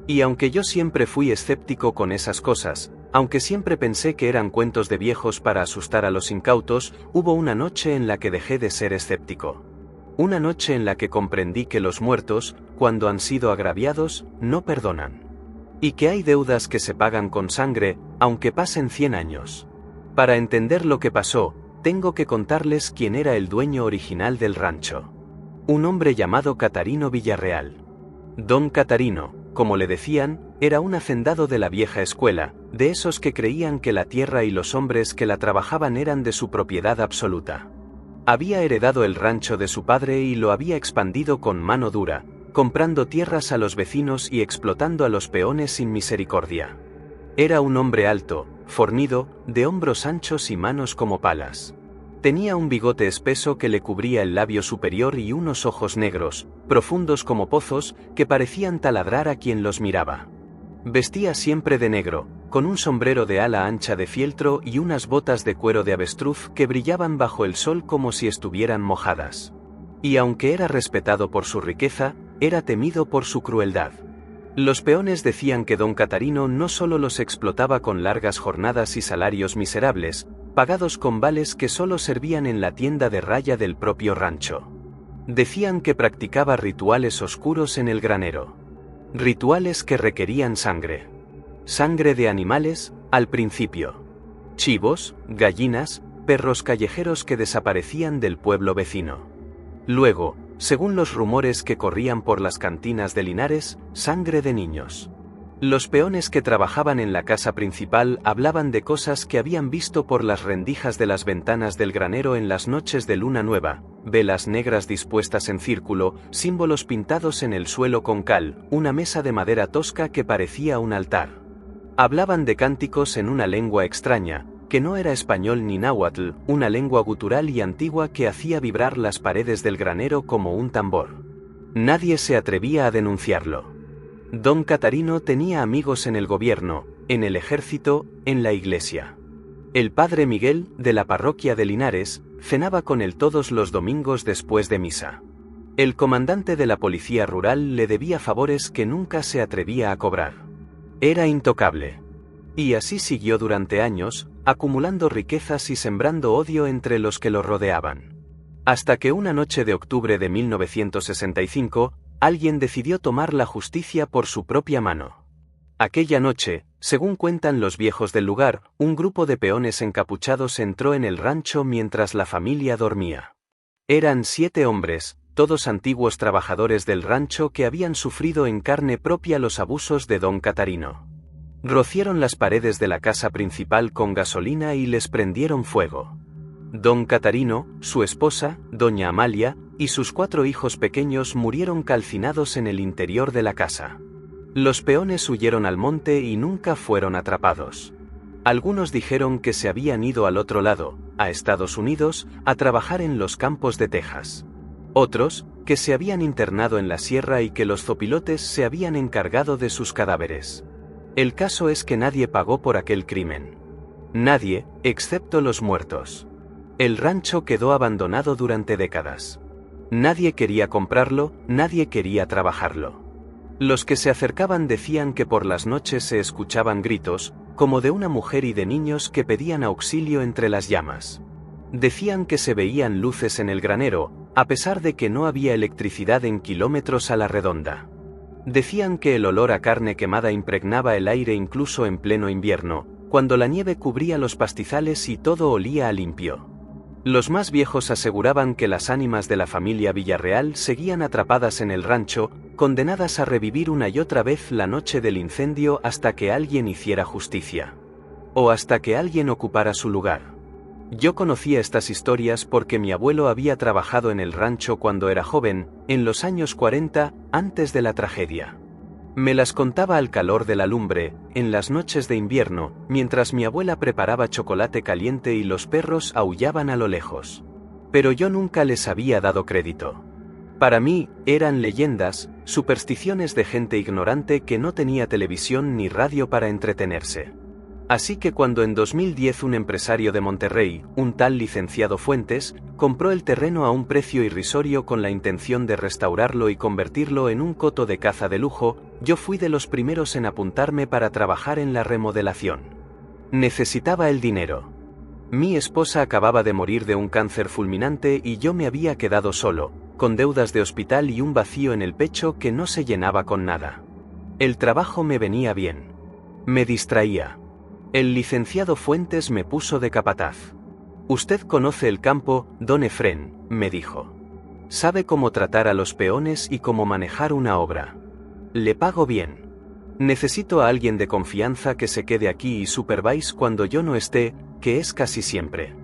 Y aunque yo siempre fui escéptico con esas cosas, aunque siempre pensé que eran cuentos de viejos para asustar a los incautos, hubo una noche en la que dejé de ser escéptico. Una noche en la que comprendí que los muertos, cuando han sido agraviados, no perdonan. Y que hay deudas que se pagan con sangre, aunque pasen 100 años. Para entender lo que pasó, tengo que contarles quién era el dueño original del rancho. Un hombre llamado Catarino Villarreal. Don Catarino, como le decían, era un hacendado de la vieja escuela, de esos que creían que la tierra y los hombres que la trabajaban eran de su propiedad absoluta. Había heredado el rancho de su padre y lo había expandido con mano dura, comprando tierras a los vecinos y explotando a los peones sin misericordia. Era un hombre alto, fornido, de hombros anchos y manos como palas. Tenía un bigote espeso que le cubría el labio superior y unos ojos negros, profundos como pozos, que parecían taladrar a quien los miraba. Vestía siempre de negro, con un sombrero de ala ancha de fieltro y unas botas de cuero de avestruz que brillaban bajo el sol como si estuvieran mojadas. Y aunque era respetado por su riqueza, era temido por su crueldad. Los peones decían que don Catarino no solo los explotaba con largas jornadas y salarios miserables, pagados con vales que solo servían en la tienda de raya del propio rancho. Decían que practicaba rituales oscuros en el granero. Rituales que requerían sangre. Sangre de animales, al principio. Chivos, gallinas, perros callejeros que desaparecían del pueblo vecino. Luego, según los rumores que corrían por las cantinas de Linares, sangre de niños. Los peones que trabajaban en la casa principal hablaban de cosas que habían visto por las rendijas de las ventanas del granero en las noches de luna nueva, velas negras dispuestas en círculo, símbolos pintados en el suelo con cal, una mesa de madera tosca que parecía un altar. Hablaban de cánticos en una lengua extraña, que no era español ni náhuatl, una lengua gutural y antigua que hacía vibrar las paredes del granero como un tambor. Nadie se atrevía a denunciarlo. Don Catarino tenía amigos en el gobierno, en el ejército, en la iglesia. El padre Miguel, de la parroquia de Linares, cenaba con él todos los domingos después de misa. El comandante de la policía rural le debía favores que nunca se atrevía a cobrar. Era intocable. Y así siguió durante años, acumulando riquezas y sembrando odio entre los que lo rodeaban. Hasta que una noche de octubre de 1965, alguien decidió tomar la justicia por su propia mano. Aquella noche, según cuentan los viejos del lugar, un grupo de peones encapuchados entró en el rancho mientras la familia dormía. Eran 7 hombres, todos antiguos trabajadores del rancho que habían sufrido en carne propia los abusos de don Catarino. Rociaron las paredes de la casa principal con gasolina y les prendieron fuego. Don Catarino, su esposa, doña Amalia, y sus 4 hijos pequeños murieron calcinados en el interior de la casa. Los peones huyeron al monte y nunca fueron atrapados. Algunos dijeron que se habían ido al otro lado, a Estados Unidos, a trabajar en los campos de Texas. Otros, que se habían internado en la sierra y que los zopilotes se habían encargado de sus cadáveres. El caso es que nadie pagó por aquel crimen. Nadie, excepto los muertos. El rancho quedó abandonado durante décadas. Nadie quería comprarlo, nadie quería trabajarlo. Los que se acercaban decían que por las noches se escuchaban gritos, como de una mujer y de niños que pedían auxilio entre las llamas. Decían que se veían luces en el granero, a pesar de que no había electricidad en kilómetros a la redonda. Decían que el olor a carne quemada impregnaba el aire incluso en pleno invierno, cuando la nieve cubría los pastizales y todo olía a limpio. Los más viejos aseguraban que las ánimas de la familia Villarreal seguían atrapadas en el rancho, condenadas a revivir una y otra vez la noche del incendio hasta que alguien hiciera justicia. O hasta que alguien ocupara su lugar. Yo conocía estas historias porque mi abuelo había trabajado en el rancho cuando era joven, en los años 40, antes de la tragedia. Me las contaba al calor de la lumbre, en las noches de invierno, mientras mi abuela preparaba chocolate caliente y los perros aullaban a lo lejos. Pero yo nunca les había dado crédito. Para mí, eran leyendas, supersticiones de gente ignorante que no tenía televisión ni radio para entretenerse. Así que cuando en 2010 un empresario de Monterrey, un tal licenciado Fuentes, compró el terreno a un precio irrisorio con la intención de restaurarlo y convertirlo en un coto de caza de lujo, yo fui de los primeros en apuntarme para trabajar en la remodelación. Necesitaba el dinero. Mi esposa acababa de morir de un cáncer fulminante y yo me había quedado solo, con deudas de hospital y un vacío en el pecho que no se llenaba con nada. El trabajo me venía bien. Me distraía. El licenciado Fuentes me puso de capataz. Usted conoce el campo, don Efrén, me dijo. Sabe cómo tratar a los peones y cómo manejar una obra. Le pago bien. Necesito a alguien de confianza que se quede aquí y supervise cuando yo no esté, que es casi siempre.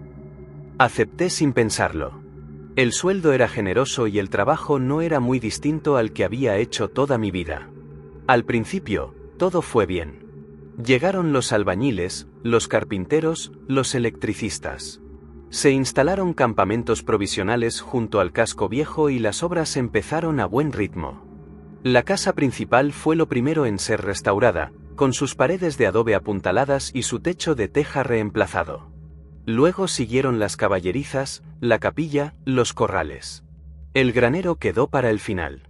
Acepté sin pensarlo. El sueldo era generoso y el trabajo no era muy distinto al que había hecho toda mi vida. Al principio, todo fue bien. Llegaron los albañiles, los carpinteros, los electricistas. Se instalaron campamentos provisionales junto al casco viejo y las obras empezaron a buen ritmo. La casa principal fue lo primero en ser restaurada, con sus paredes de adobe apuntaladas y su techo de teja reemplazado. Luego siguieron las caballerizas, la capilla, los corrales. El granero quedó para el final.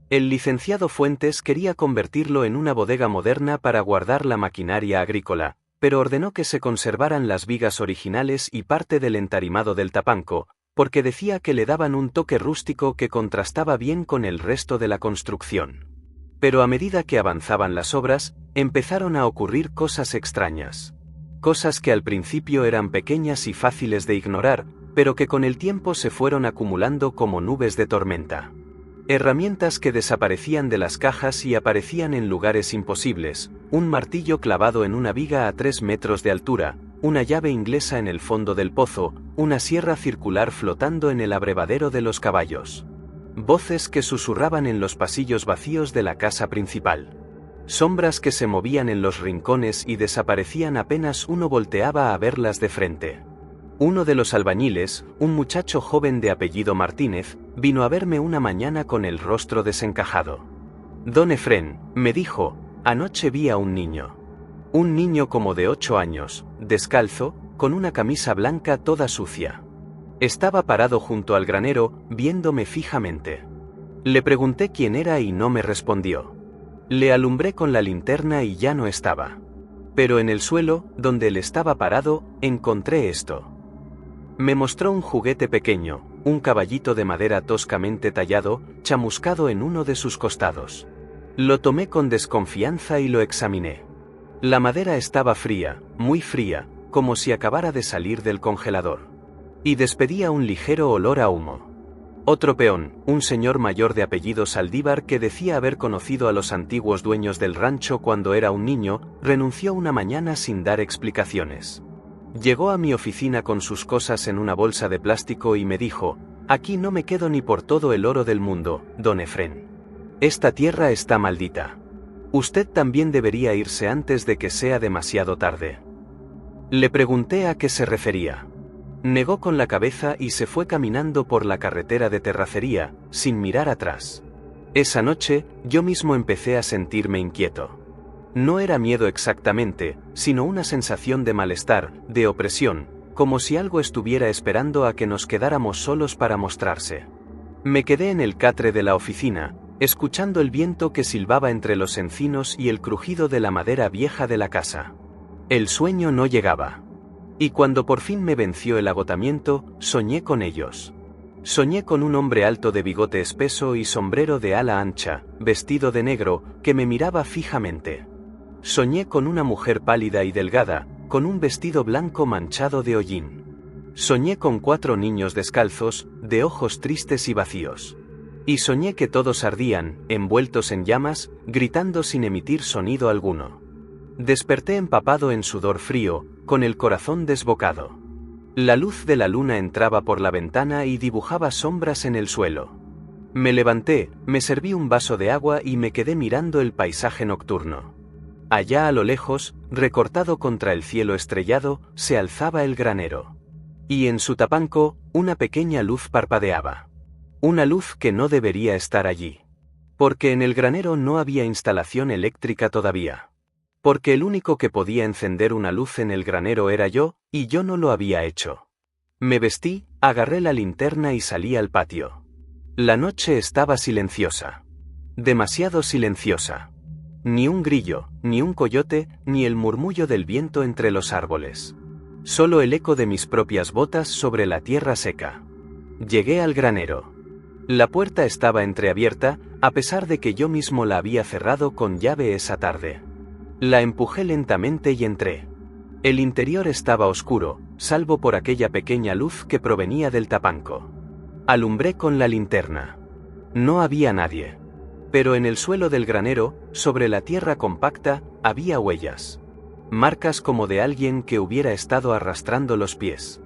El licenciado Fuentes quería convertirlo en una bodega moderna para guardar la maquinaria agrícola, pero ordenó que se conservaran las vigas originales y parte del entarimado del tapanco, porque decía que le daban un toque rústico que contrastaba bien con el resto de la construcción. Pero a medida que avanzaban las obras, empezaron a ocurrir cosas extrañas. Cosas que al principio eran pequeñas y fáciles de ignorar, pero que con el tiempo se fueron acumulando como nubes de tormenta. Herramientas que desaparecían de las cajas y aparecían en lugares imposibles, un martillo clavado en una viga a 3 metros de altura, una llave inglesa en el fondo del pozo, una sierra circular flotando en el abrevadero de los caballos. Voces que susurraban en los pasillos vacíos de la casa principal. Sombras que se movían en los rincones y desaparecían apenas uno volteaba a verlas de frente. Uno de los albañiles, un muchacho joven de apellido Martínez, vino a verme una mañana con el rostro desencajado. Don Efrén, me dijo, anoche vi a un niño. Un niño como de 8 años, descalzo, con una camisa blanca toda sucia. Estaba parado junto al granero, viéndome fijamente. Le pregunté quién era y no me respondió. Le alumbré con la linterna y ya no estaba. Pero en el suelo, donde él estaba parado, encontré esto. Me mostró un juguete pequeño, un caballito de madera toscamente tallado, chamuscado en uno de sus costados. Lo tomé con desconfianza y lo examiné. La madera estaba fría, muy fría, como si acabara de salir del congelador. Y despedía un ligero olor a humo. Otro peón, un señor mayor de apellido Saldívar que decía haber conocido a los antiguos dueños del rancho cuando era un niño, renunció una mañana sin dar explicaciones. Llegó a mi oficina con sus cosas en una bolsa de plástico y me dijo: «Aquí no me quedo ni por todo el oro del mundo, don Efrén. Esta tierra está maldita. Usted también debería irse antes de que sea demasiado tarde». Le pregunté a qué se refería. Negó con la cabeza y se fue caminando por la carretera de terracería, sin mirar atrás. Esa noche, yo mismo empecé a sentirme inquieto. No era miedo exactamente, sino una sensación de malestar, de opresión, como si algo estuviera esperando a que nos quedáramos solos para mostrarse. Me quedé en el catre de la oficina, escuchando el viento que silbaba entre los encinos y el crujido de la madera vieja de la casa. El sueño no llegaba. Y cuando por fin me venció el agotamiento, soñé con ellos. Soñé con un hombre alto de bigote espeso y sombrero de ala ancha, vestido de negro, que me miraba fijamente. Soñé con una mujer pálida y delgada, con un vestido blanco manchado de hollín. Soñé con 4 niños descalzos, de ojos tristes y vacíos. Y soñé que todos ardían, envueltos en llamas, gritando sin emitir sonido alguno. Desperté empapado en sudor frío, con el corazón desbocado. La luz de la luna entraba por la ventana y dibujaba sombras en el suelo. Me levanté, me serví un vaso de agua y me quedé mirando el paisaje nocturno. Allá a lo lejos, recortado contra el cielo estrellado, se alzaba el granero. Y en su tapanco, una pequeña luz parpadeaba. Una luz que no debería estar allí. Porque en el granero no había instalación eléctrica todavía. Porque el único que podía encender una luz en el granero era yo, y yo no lo había hecho. Me vestí, agarré la linterna y salí al patio. La noche estaba silenciosa. Demasiado silenciosa. Ni un grillo, ni un coyote, ni el murmullo del viento entre los árboles. Solo el eco de mis propias botas sobre la tierra seca. Llegué al granero. La puerta estaba entreabierta, a pesar de que yo mismo la había cerrado con llave esa tarde. La empujé lentamente y entré. El interior estaba oscuro, salvo por aquella pequeña luz que provenía del tapanco. Alumbré con la linterna. No había nadie. Pero en el suelo del granero, sobre la tierra compacta, había huellas. Marcas como de alguien que hubiera estado arrastrando los pies.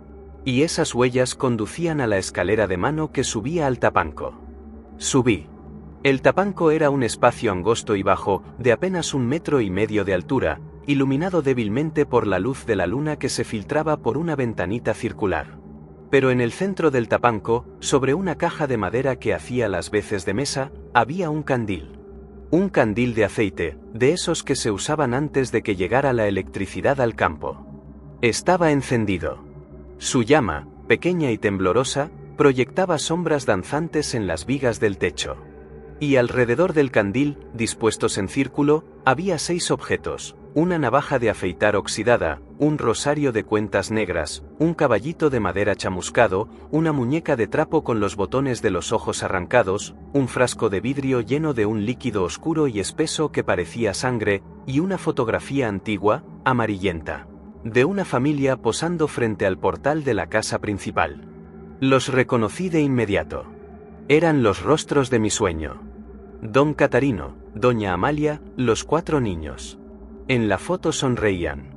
Y esas huellas conducían a la escalera de mano que subía al tapanco. Subí. El tapanco era un espacio angosto y bajo, de apenas 1,5 metros de altura, iluminado débilmente por la luz de la luna que se filtraba por una ventanita circular. Pero en el centro del tapanco, sobre una caja de madera que hacía las veces de mesa, había un candil. Un candil de aceite, de esos que se usaban antes de que llegara la electricidad al campo. Estaba encendido. Su llama, pequeña y temblorosa, proyectaba sombras danzantes en las vigas del techo. Y alrededor del candil, dispuestos en círculo, había 6 objetos: una navaja de afeitar oxidada, un rosario de cuentas negras, un caballito de madera chamuscado, una muñeca de trapo con los botones de los ojos arrancados, un frasco de vidrio lleno de un líquido oscuro y espeso que parecía sangre, y una fotografía antigua, amarillenta, de una familia posando frente al portal de la casa principal. Los reconocí de inmediato. Eran los rostros de mi sueño. Don Catarino, doña Amalia, los 4 niños. En la foto sonreían.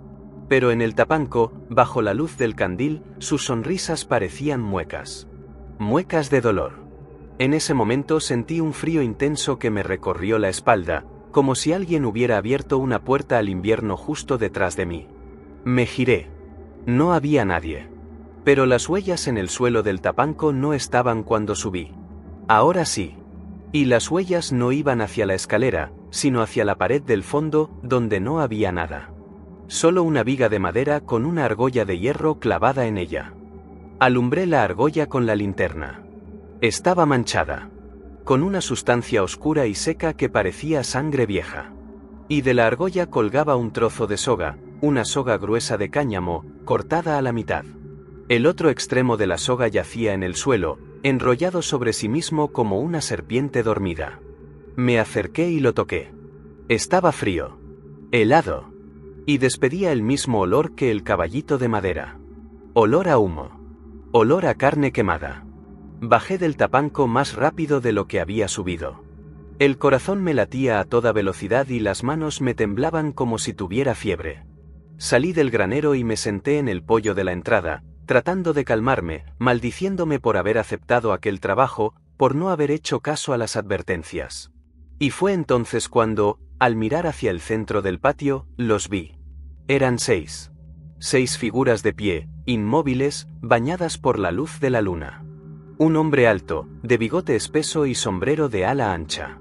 Pero en el tapanco, bajo la luz del candil, sus sonrisas parecían muecas. Muecas de dolor. En ese momento sentí un frío intenso que me recorrió la espalda, como si alguien hubiera abierto una puerta al invierno justo detrás de mí. Me giré. No había nadie. Pero las huellas en el suelo del tapanco no estaban cuando subí. Ahora sí. Y las huellas no iban hacia la escalera, sino hacia la pared del fondo, donde no había nada. Solo una viga de madera con una argolla de hierro clavada en ella. Alumbré la argolla con la linterna. Estaba manchada. Con una sustancia oscura y seca que parecía sangre vieja. Y de la argolla colgaba un trozo de soga, una soga gruesa de cáñamo, cortada a la mitad. El otro extremo de la soga yacía en el suelo, enrollado sobre sí mismo como una serpiente dormida. Me acerqué y lo toqué. Estaba frío. Helado. Y despedía el mismo olor que el caballito de madera. Olor a humo. Olor a carne quemada. Bajé del tapanco más rápido de lo que había subido. El corazón me latía a toda velocidad y las manos me temblaban como si tuviera fiebre. Salí del granero y me senté en el poyo de la entrada, tratando de calmarme, maldiciéndome por haber aceptado aquel trabajo, por no haber hecho caso a las advertencias. Y fue entonces cuando, al mirar hacia el centro del patio, los vi. Eran 6. 6 figuras de pie, inmóviles, bañadas por la luz de la luna. Un hombre alto, de bigote espeso y sombrero de ala ancha.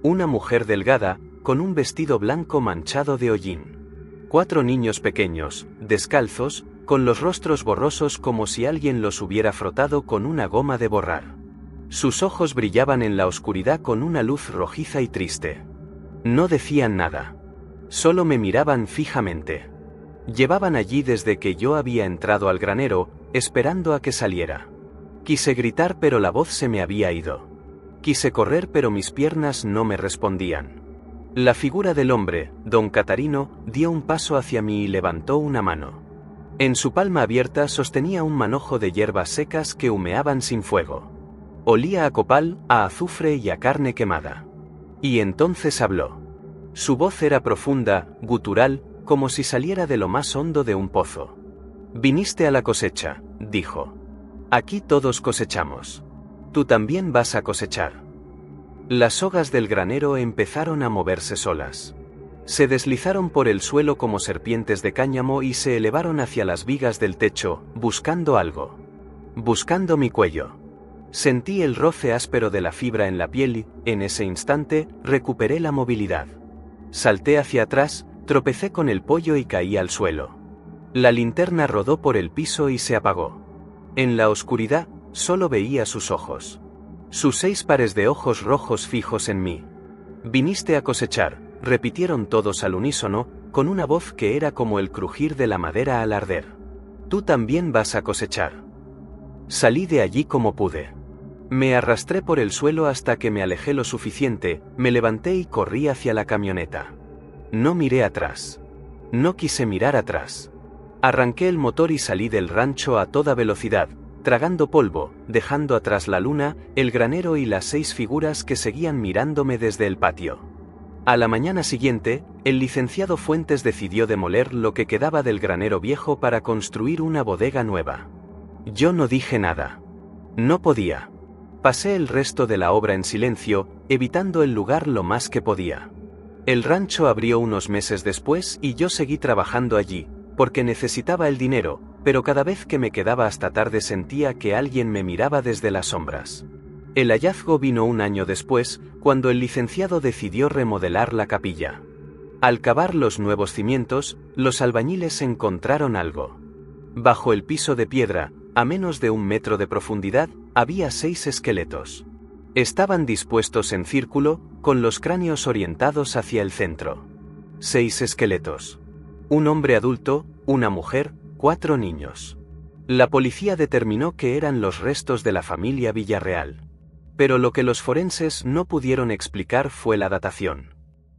Una mujer delgada, con un vestido blanco manchado de hollín. 4 niños pequeños, descalzos, con los rostros borrosos como si alguien los hubiera frotado con una goma de borrar. Sus ojos brillaban en la oscuridad con una luz rojiza y triste. No decían nada. Solo me miraban fijamente. Llevaban allí desde que yo había entrado al granero, esperando a que saliera. Quise gritar pero la voz se me había ido. Quise correr pero mis piernas no me respondían. La figura del hombre, don Catarino, dio un paso hacia mí y levantó una mano. En su palma abierta sostenía un manojo de hierbas secas que humeaban sin fuego. Olía a copal, a azufre y a carne quemada. Y entonces habló. Su voz era profunda, gutural, como si saliera de lo más hondo de un pozo. «Viniste a la cosecha», dijo. «Aquí todos cosechamos. Tú también vas a cosechar». Las sogas del granero empezaron a moverse solas. Se deslizaron por el suelo como serpientes de cáñamo y se elevaron hacia las vigas del techo, buscando algo. Buscando mi cuello. Sentí el roce áspero de la fibra en la piel y, en ese instante, recuperé la movilidad. Salté hacia atrás, tropecé con el pollo y caí al suelo. La linterna rodó por el piso y se apagó. En la oscuridad, solo veía sus ojos. Sus 6 pares de ojos rojos fijos en mí. «Viniste a cosechar», repitieron todos al unísono, con una voz que era como el crujir de la madera al arder. «Tú también vas a cosechar». Salí de allí como pude. Me arrastré por el suelo hasta que me alejé lo suficiente, me levanté y corrí hacia la camioneta. No miré atrás. No quise mirar atrás. Arranqué el motor y salí del rancho a toda velocidad, tragando polvo, dejando atrás la luna, el granero y las 6 figuras que seguían mirándome desde el patio. A la mañana siguiente, el licenciado Fuentes decidió demoler lo que quedaba del granero viejo para construir una bodega nueva. Yo no dije nada. No podía. Pasé el resto de la obra en silencio, evitando el lugar lo más que podía. El rancho abrió unos meses después y yo seguí trabajando allí, porque necesitaba el dinero, pero cada vez que me quedaba hasta tarde sentía que alguien me miraba desde las sombras. El hallazgo vino un año después, cuando el licenciado decidió remodelar la capilla. Al cavar los nuevos cimientos, los albañiles encontraron algo. Bajo el piso de piedra, a menos de 1 metro de profundidad, había 6 esqueletos. Estaban dispuestos en círculo, con los cráneos orientados hacia el centro. 6 esqueletos. Un hombre adulto, una mujer, 4 niños. La policía determinó que eran los restos de la familia Villarreal. Pero lo que los forenses no pudieron explicar fue la datación.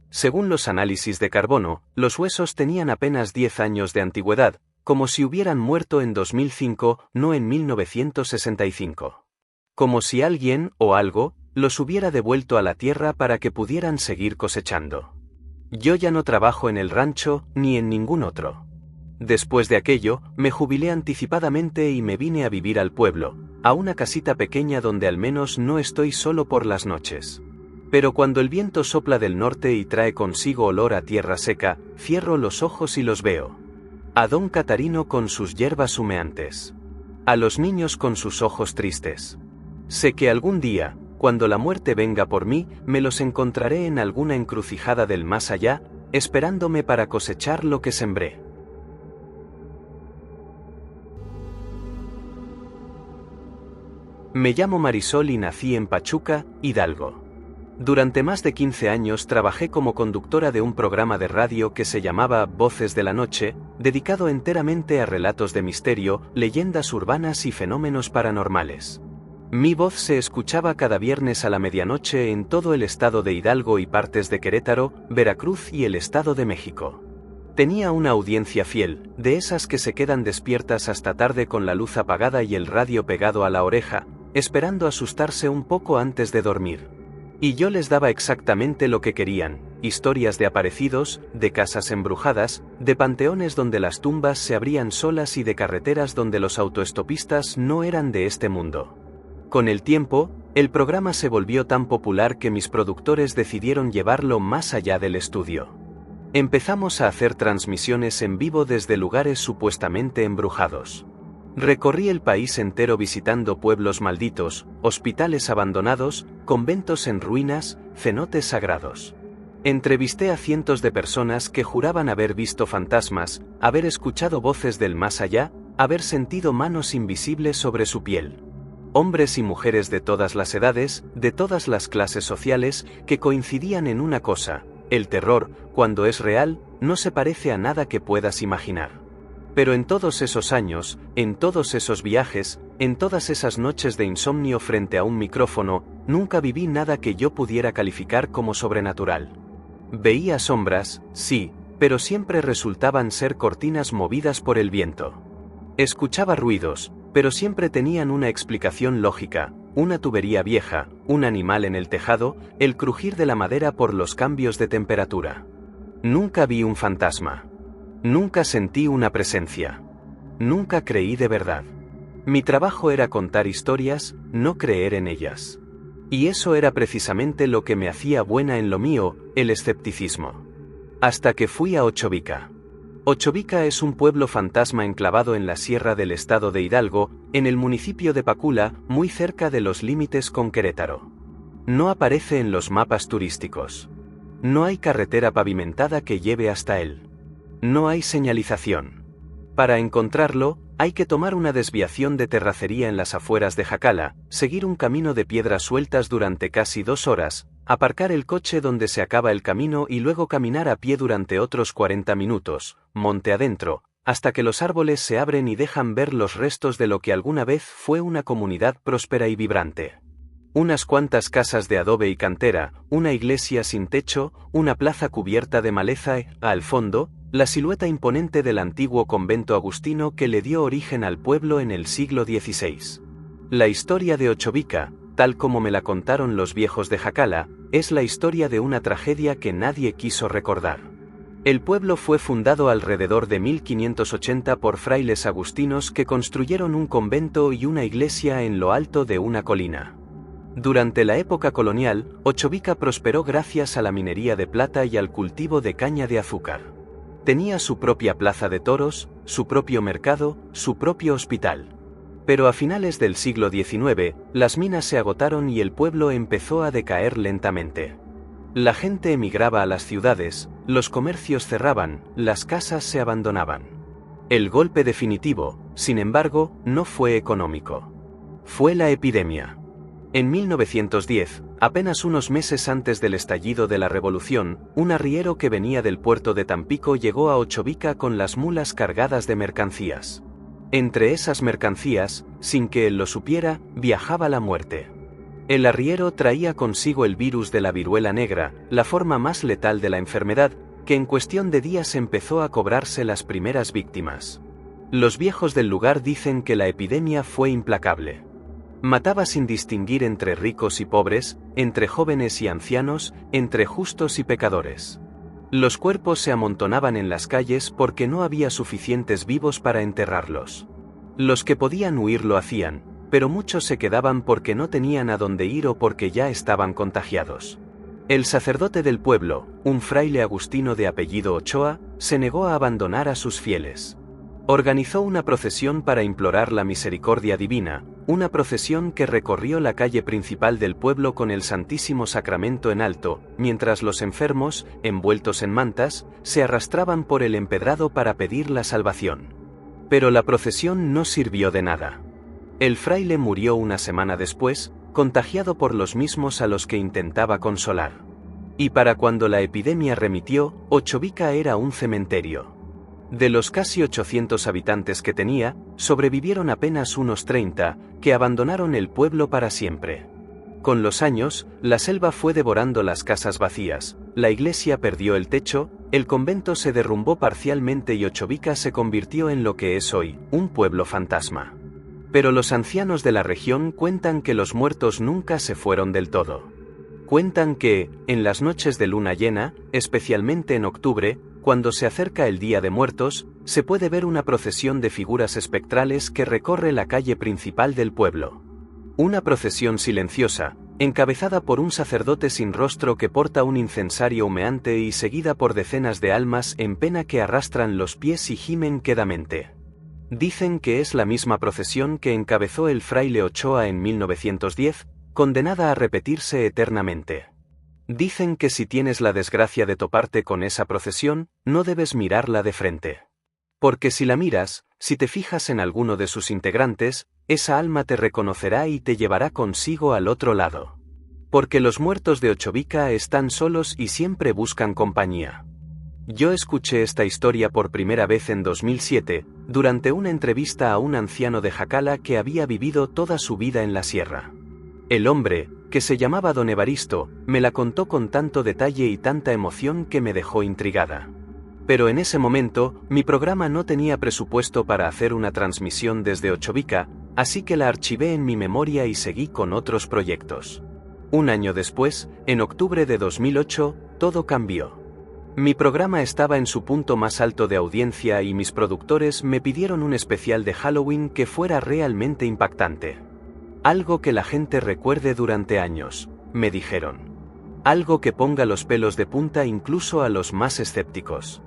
Según los análisis de carbono, los huesos tenían apenas 10 años de antigüedad, como si hubieran muerto en 2005, no en 1965. Como si alguien, o algo, los hubiera devuelto a la tierra para que pudieran seguir cosechando. Yo ya no trabajo en el rancho, ni en ningún otro. Después de aquello, me jubilé anticipadamente y me vine a vivir al pueblo, a una casita pequeña donde al menos no estoy solo por las noches. Pero cuando el viento sopla del norte y trae consigo olor a tierra seca, cierro los ojos y los veo. A don Catarino con sus hierbas humeantes. A los niños con sus ojos tristes. Sé que algún día, cuando la muerte venga por mí, me los encontraré en alguna encrucijada del más allá, esperándome para cosechar lo que sembré. Me llamo Marisol y nací en Pachuca, Hidalgo. Durante más de 15 años trabajé como conductora de un programa de radio que se llamaba Voces de la Noche, dedicado enteramente a relatos de misterio, leyendas urbanas y fenómenos paranormales. Mi voz se escuchaba cada viernes a la medianoche en todo el estado de Hidalgo y partes de Querétaro, Veracruz y el Estado de México. Tenía una audiencia fiel, de esas que se quedan despiertas hasta tarde con la luz apagada y el radio pegado a la oreja, esperando asustarse un poco antes de dormir. Y yo les daba exactamente lo que querían: historias de aparecidos, de casas embrujadas, de panteones donde las tumbas se abrían solas y de carreteras donde los autoestopistas no eran de este mundo. Con el tiempo, el programa se volvió tan popular que mis productores decidieron llevarlo más allá del estudio. Empezamos a hacer transmisiones en vivo desde lugares supuestamente embrujados. Recorrí el país entero visitando pueblos malditos, hospitales abandonados, conventos en ruinas, cenotes sagrados. Entrevisté a cientos de personas que juraban haber visto fantasmas, haber escuchado voces del más allá, haber sentido manos invisibles sobre su piel. Hombres y mujeres de todas las edades, de todas las clases sociales, que coincidían en una cosa: el terror, cuando es real, no se parece a nada que puedas imaginar. Pero en todos esos años, en todos esos viajes, en todas esas noches de insomnio frente a un micrófono, nunca viví nada que yo pudiera calificar como sobrenatural. Veía sombras, sí, pero siempre resultaban ser cortinas movidas por el viento. Escuchaba ruidos, pero siempre tenían una explicación lógica: una tubería vieja, un animal en el tejado, el crujir de la madera por los cambios de temperatura. Nunca vi un fantasma. Nunca sentí una presencia. Nunca creí de verdad. Mi trabajo era contar historias, no creer en ellas. Y eso era precisamente lo que me hacía buena en lo mío, el escepticismo. Hasta que fui a Ochovica. Ochovica es un pueblo fantasma enclavado en la sierra del estado de Hidalgo, en el municipio de Pacula, muy cerca de los límites con Querétaro. No aparece en los mapas turísticos. No hay carretera pavimentada que lleve hasta él. No hay señalización. Para encontrarlo, hay que tomar una desviación de terracería en las afueras de Jacala, seguir un camino de piedras sueltas durante casi 2 horas, aparcar el coche donde se acaba el camino y luego caminar a pie durante otros 40 minutos, monte adentro, hasta que los árboles se abren y dejan ver los restos de lo que alguna vez fue una comunidad próspera y vibrante. Unas cuantas casas de adobe y cantera, una iglesia sin techo, una plaza cubierta de maleza y, al fondo, la silueta imponente del antiguo convento agustino que le dio origen al pueblo en el siglo XVI. La historia de Ochovica, tal como me la contaron los viejos de Jacala, es la historia de una tragedia que nadie quiso recordar. El pueblo fue fundado alrededor de 1580 por frailes agustinos que construyeron un convento y una iglesia en lo alto de una colina. Durante la época colonial, Ochovica prosperó gracias a la minería de plata y al cultivo de caña de azúcar. Tenía su propia plaza de toros, su propio mercado, su propio hospital. Pero a finales del siglo XIX, las minas se agotaron y el pueblo empezó a decaer lentamente. La gente emigraba a las ciudades, los comercios cerraban, las casas se abandonaban. El golpe definitivo, sin embargo, no fue económico. Fue la epidemia. En 1910, apenas unos meses antes del estallido de la Revolución, un arriero que venía del puerto de Tampico llegó a Ochovica con las mulas cargadas de mercancías. Entre esas mercancías, sin que él lo supiera, viajaba la muerte. El arriero traía consigo el virus de la viruela negra, la forma más letal de la enfermedad, que en cuestión de días empezó a cobrarse las primeras víctimas. Los viejos del lugar dicen que la epidemia fue implacable. Mataba sin distinguir entre ricos y pobres, entre jóvenes y ancianos, entre justos y pecadores. Los cuerpos se amontonaban en las calles porque no había suficientes vivos para enterrarlos. Los que podían huir lo hacían, pero muchos se quedaban porque no tenían a dónde ir o porque ya estaban contagiados. El sacerdote del pueblo, un fraile agustino de apellido Ochoa, se negó a abandonar a sus fieles. Organizó una procesión para implorar la misericordia divina, una procesión que recorrió la calle principal del pueblo con el Santísimo Sacramento en alto, mientras los enfermos, envueltos en mantas, se arrastraban por el empedrado para pedir la salvación. Pero la procesión no sirvió de nada. El fraile murió una semana después, contagiado por los mismos a los que intentaba consolar. Y para cuando la epidemia remitió, Ochovica era un cementerio. De los casi 800 habitantes que tenía, sobrevivieron apenas unos 30, que abandonaron el pueblo para siempre. Con los años, la selva fue devorando las casas vacías, la iglesia perdió el techo, el convento se derrumbó parcialmente y Ochovica se convirtió en lo que es hoy, un pueblo fantasma. Pero los ancianos de la región cuentan que los muertos nunca se fueron del todo. Cuentan que, en las noches de luna llena, especialmente en octubre, cuando se acerca el Día de Muertos, se puede ver una procesión de figuras espectrales que recorre la calle principal del pueblo. Una procesión silenciosa, encabezada por un sacerdote sin rostro que porta un incensario humeante y seguida por decenas de almas en pena que arrastran los pies y gimen quedamente. Dicen que es la misma procesión que encabezó el fraile Ochoa en 1910, condenada a repetirse eternamente. Dicen que si tienes la desgracia de toparte con esa procesión, no debes mirarla de frente. Porque si la miras, si te fijas en alguno de sus integrantes, esa alma te reconocerá y te llevará consigo al otro lado. Porque los muertos de Ochovica están solos y siempre buscan compañía. Yo escuché esta historia por primera vez en 2007, durante una entrevista a un anciano de Jacala que había vivido toda su vida en la sierra. El hombre, que se llamaba Don Evaristo, me la contó con tanto detalle y tanta emoción que me dejó intrigada. Pero en ese momento, mi programa no tenía presupuesto para hacer una transmisión desde Ochovica, así que la archivé en mi memoria y seguí con otros proyectos. Un año después, en octubre de 2008, todo cambió. Mi programa estaba en su punto más alto de audiencia y mis productores me pidieron un especial de Halloween que fuera realmente impactante. Algo que la gente recuerde durante años, me dijeron. Algo que ponga los pelos de punta incluso a los más escépticos.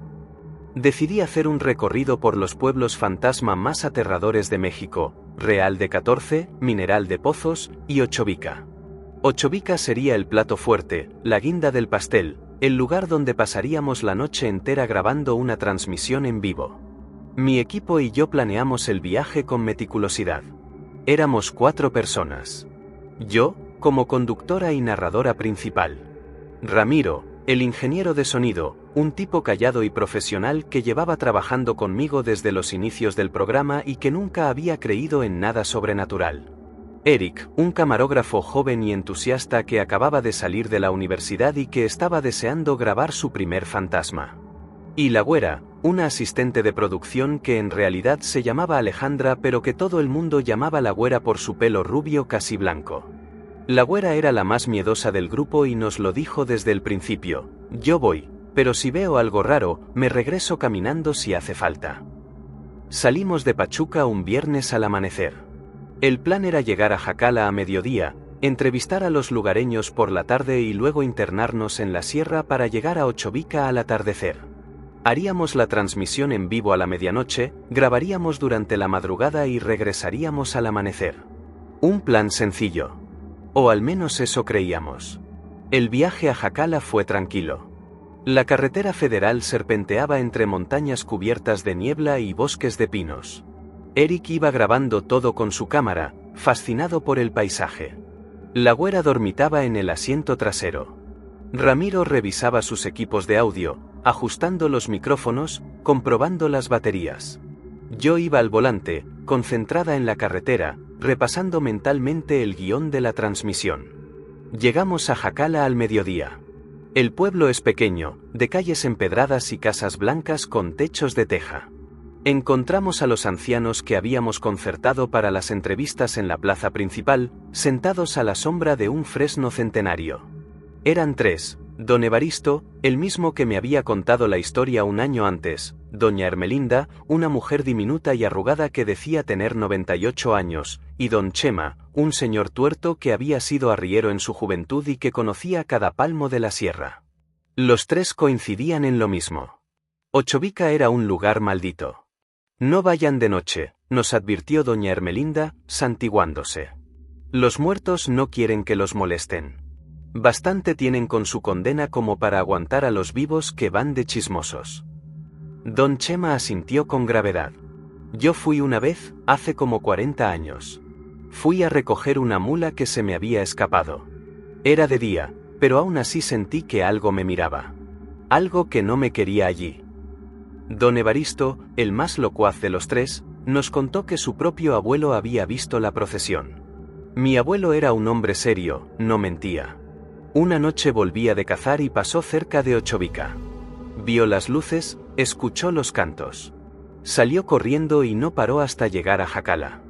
Decidí hacer un recorrido por los pueblos fantasma más aterradores de México, Real de 14, Mineral de Pozos y Ochovica. Ochovica sería el plato fuerte, la guinda del pastel, el lugar donde pasaríamos la noche entera grabando una transmisión en vivo. Mi equipo y yo planeamos el viaje con meticulosidad. Éramos 4 personas. Yo, como conductora y narradora principal. Ramiro, el ingeniero de sonido, un tipo callado y profesional que llevaba trabajando conmigo desde los inicios del programa y que nunca había creído en nada sobrenatural. Eric, un camarógrafo joven y entusiasta que acababa de salir de la universidad y que estaba deseando grabar su primer fantasma. Y la güera, una asistente de producción que en realidad se llamaba Alejandra pero que todo el mundo llamaba la güera por su pelo rubio casi blanco. La güera era la más miedosa del grupo y nos lo dijo desde el principio: yo voy, pero si veo algo raro, me regreso caminando si hace falta. Salimos de Pachuca un viernes al amanecer. El plan era llegar a Jacala a mediodía, entrevistar a los lugareños por la tarde y luego internarnos en la sierra para llegar a Ochovica al atardecer. Haríamos la transmisión en vivo a la medianoche, grabaríamos durante la madrugada y regresaríamos al amanecer. Un plan sencillo. O al menos eso creíamos. El viaje a Jacala fue tranquilo. La carretera federal serpenteaba entre montañas cubiertas de niebla y bosques de pinos. Eric iba grabando todo con su cámara, fascinado por el paisaje. La güera dormitaba en el asiento trasero. Ramiro revisaba sus equipos de audio, ajustando los micrófonos, comprobando las baterías. Yo iba al volante, concentrada en la carretera, repasando mentalmente el guión de la transmisión. Llegamos a Jacala al mediodía. El pueblo es pequeño, de calles empedradas y casas blancas con techos de teja. Encontramos a los ancianos que habíamos concertado para las entrevistas en la plaza principal, sentados a la sombra de un fresno centenario. Eran 3, Don Evaristo, el mismo que me había contado la historia un año antes, Doña Ermelinda, una mujer diminuta y arrugada que decía tener 98 años, y Don Chema, un señor tuerto que había sido arriero en su juventud y que conocía cada palmo de la sierra. Los 3 coincidían en lo mismo. Ochovica era un lugar maldito. No vayan de noche, nos advirtió Doña Ermelinda, santiguándose. Los muertos no quieren que los molesten. Bastante tienen con su condena como para aguantar a los vivos que van de chismosos. Don Chema asintió con gravedad. Yo fui una vez, hace como 40 años. Fui a recoger una mula que se me había escapado. Era de día, pero aún así sentí que algo me miraba. Algo que no me quería allí. Don Evaristo, el más locuaz de los tres, nos contó que su propio abuelo había visto la procesión. Mi abuelo era un hombre serio, no mentía. Una noche volvía de cazar y pasó cerca de Ochovica. Vio las luces, escuchó los cantos. Salió corriendo y no paró hasta llegar a Jacala.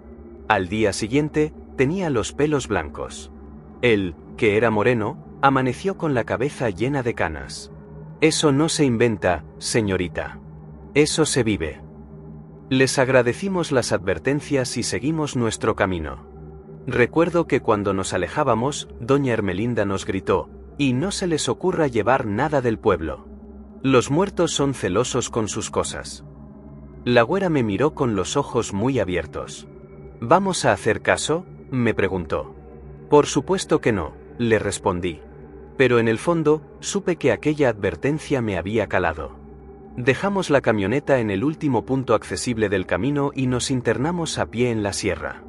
Al día siguiente, tenía los pelos blancos. Él, que era moreno, amaneció con la cabeza llena de canas. Eso no se inventa, señorita. Eso se vive. Les agradecimos las advertencias y seguimos nuestro camino. Recuerdo que cuando nos alejábamos, doña Ermelinda nos gritó, y no se les ocurra llevar nada del pueblo. Los muertos son celosos con sus cosas. La güera me miró con los ojos muy abiertos. ¿Vamos a hacer caso?, me preguntó. Por supuesto que no, le respondí. Pero en el fondo, supe que aquella advertencia me había calado. Dejamos la camioneta en el último punto accesible del camino y nos internamos a pie en la sierra.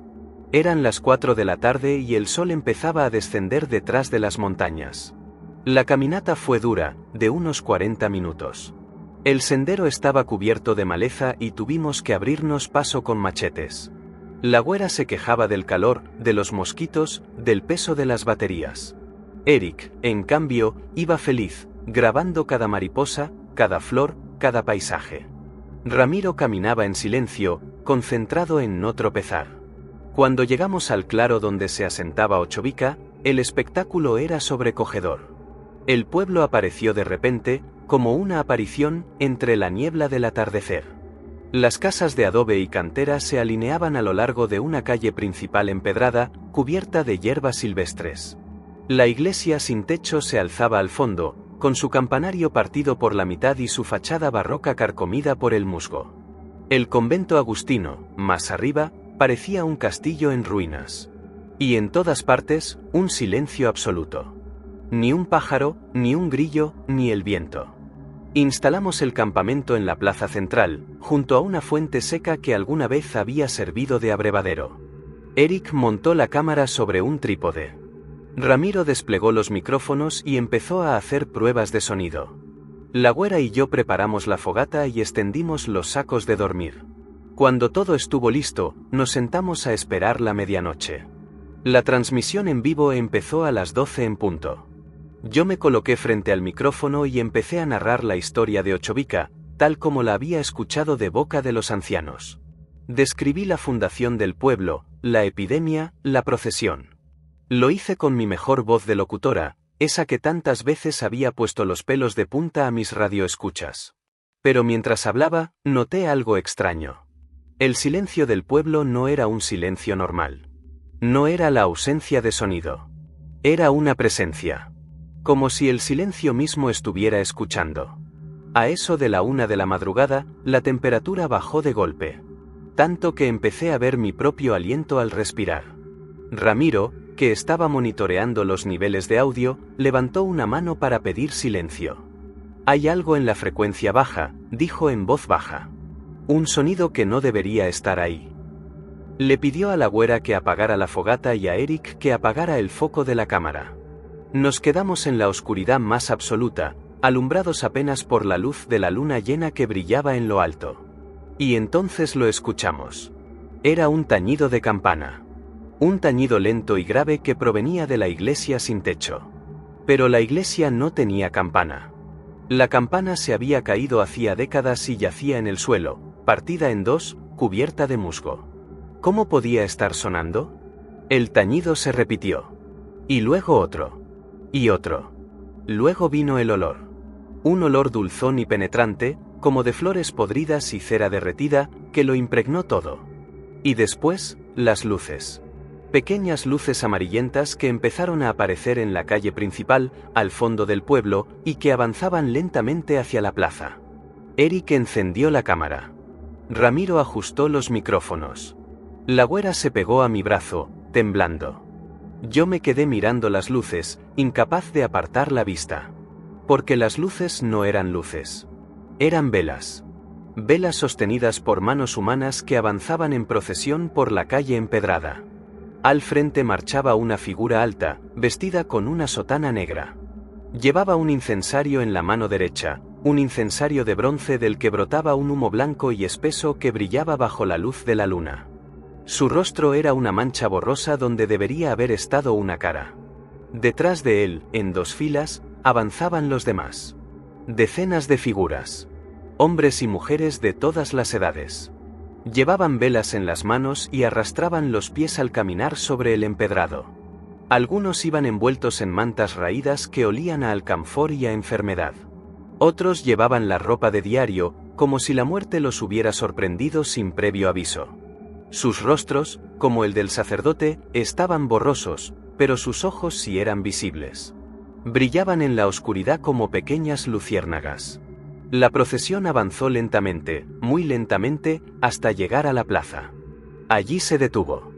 Eran las 4 de la tarde y el sol empezaba a descender detrás de las montañas. La caminata fue dura, de unos 40 minutos. El sendero estaba cubierto de maleza y tuvimos que abrirnos paso con machetes. La güera se quejaba del calor, de los mosquitos, del peso de las baterías. Eric, en cambio, iba feliz, grabando cada mariposa, cada flor, cada paisaje. Ramiro caminaba en silencio, concentrado en no tropezar. Cuando llegamos al claro donde se asentaba Ochovica, el espectáculo era sobrecogedor. El pueblo apareció de repente, como una aparición, entre la niebla del atardecer. Las casas de adobe y cantera se alineaban a lo largo de una calle principal empedrada, cubierta de hierbas silvestres. La iglesia sin techo se alzaba al fondo, con su campanario partido por la mitad y su fachada barroca carcomida por el musgo. El convento agustino, más arriba, parecía un castillo en ruinas. Y en todas partes, un silencio absoluto. Ni un pájaro, ni un grillo, ni el viento. Instalamos el campamento en la plaza central, junto a una fuente seca que alguna vez había servido de abrevadero. Eric montó la cámara sobre un trípode. Ramiro desplegó los micrófonos y empezó a hacer pruebas de sonido. La güera y yo preparamos la fogata y extendimos los sacos de dormir. Cuando todo estuvo listo, nos sentamos a esperar la medianoche. La transmisión en vivo empezó a las 12 en punto. Yo me coloqué frente al micrófono y empecé a narrar la historia de Ochovica, tal como la había escuchado de boca de los ancianos. Describí la fundación del pueblo, la epidemia, la procesión. Lo hice con mi mejor voz de locutora, esa que tantas veces había puesto los pelos de punta a mis radioescuchas. Pero mientras hablaba, noté algo extraño. El silencio del pueblo no era un silencio normal. No era la ausencia de sonido. Era una presencia. Como si el silencio mismo estuviera escuchando. A eso de la 1 de la madrugada, la temperatura bajó de golpe. Tanto que empecé a ver mi propio aliento al respirar. Ramiro, que estaba monitoreando los niveles de audio, levantó una mano para pedir silencio. Hay algo en la frecuencia baja, dijo en voz baja. Un sonido que no debería estar ahí. Le pidió a la güera que apagara la fogata y a Eric que apagara el foco de la cámara. Nos quedamos en la oscuridad más absoluta, alumbrados apenas por la luz de la luna llena que brillaba en lo alto. Y entonces lo escuchamos. Era un tañido de campana. Un tañido lento y grave que provenía de la iglesia sin techo. Pero la iglesia no tenía campana. La campana se había caído hacía décadas y yacía en el suelo, partida en dos, cubierta de musgo. ¿Cómo podía estar sonando? El tañido se repitió. Y luego otro. Y otro. Luego vino el olor. Un olor dulzón y penetrante, como de flores podridas y cera derretida, que lo impregnó todo. Y después, las luces. Pequeñas luces amarillentas que empezaron a aparecer en la calle principal, al fondo del pueblo, y que avanzaban lentamente hacia la plaza. Eric encendió la cámara. Ramiro ajustó los micrófonos. La güera se pegó a mi brazo, temblando. Yo me quedé mirando las luces, incapaz de apartar la vista. Porque las luces no eran luces. Eran velas. Velas sostenidas por manos humanas que avanzaban en procesión por la calle empedrada. Al frente marchaba una figura alta, vestida con una sotana negra. Llevaba un incensario en la mano derecha, un incensario de bronce del que brotaba un humo blanco y espeso que brillaba bajo la luz de la luna. Su rostro era una mancha borrosa donde debería haber estado una cara. Detrás de él, en 2 filas, avanzaban los demás. Decenas de figuras. Hombres y mujeres de todas las edades. Llevaban velas en las manos y arrastraban los pies al caminar sobre el empedrado. Algunos iban envueltos en mantas raídas que olían a alcanfor y a enfermedad. Otros llevaban la ropa de diario, como si la muerte los hubiera sorprendido sin previo aviso. Sus rostros, como el del sacerdote, estaban borrosos, pero sus ojos sí eran visibles. Brillaban en la oscuridad como pequeñas luciérnagas. La procesión avanzó lentamente, muy lentamente, hasta llegar a la plaza. Allí se detuvo.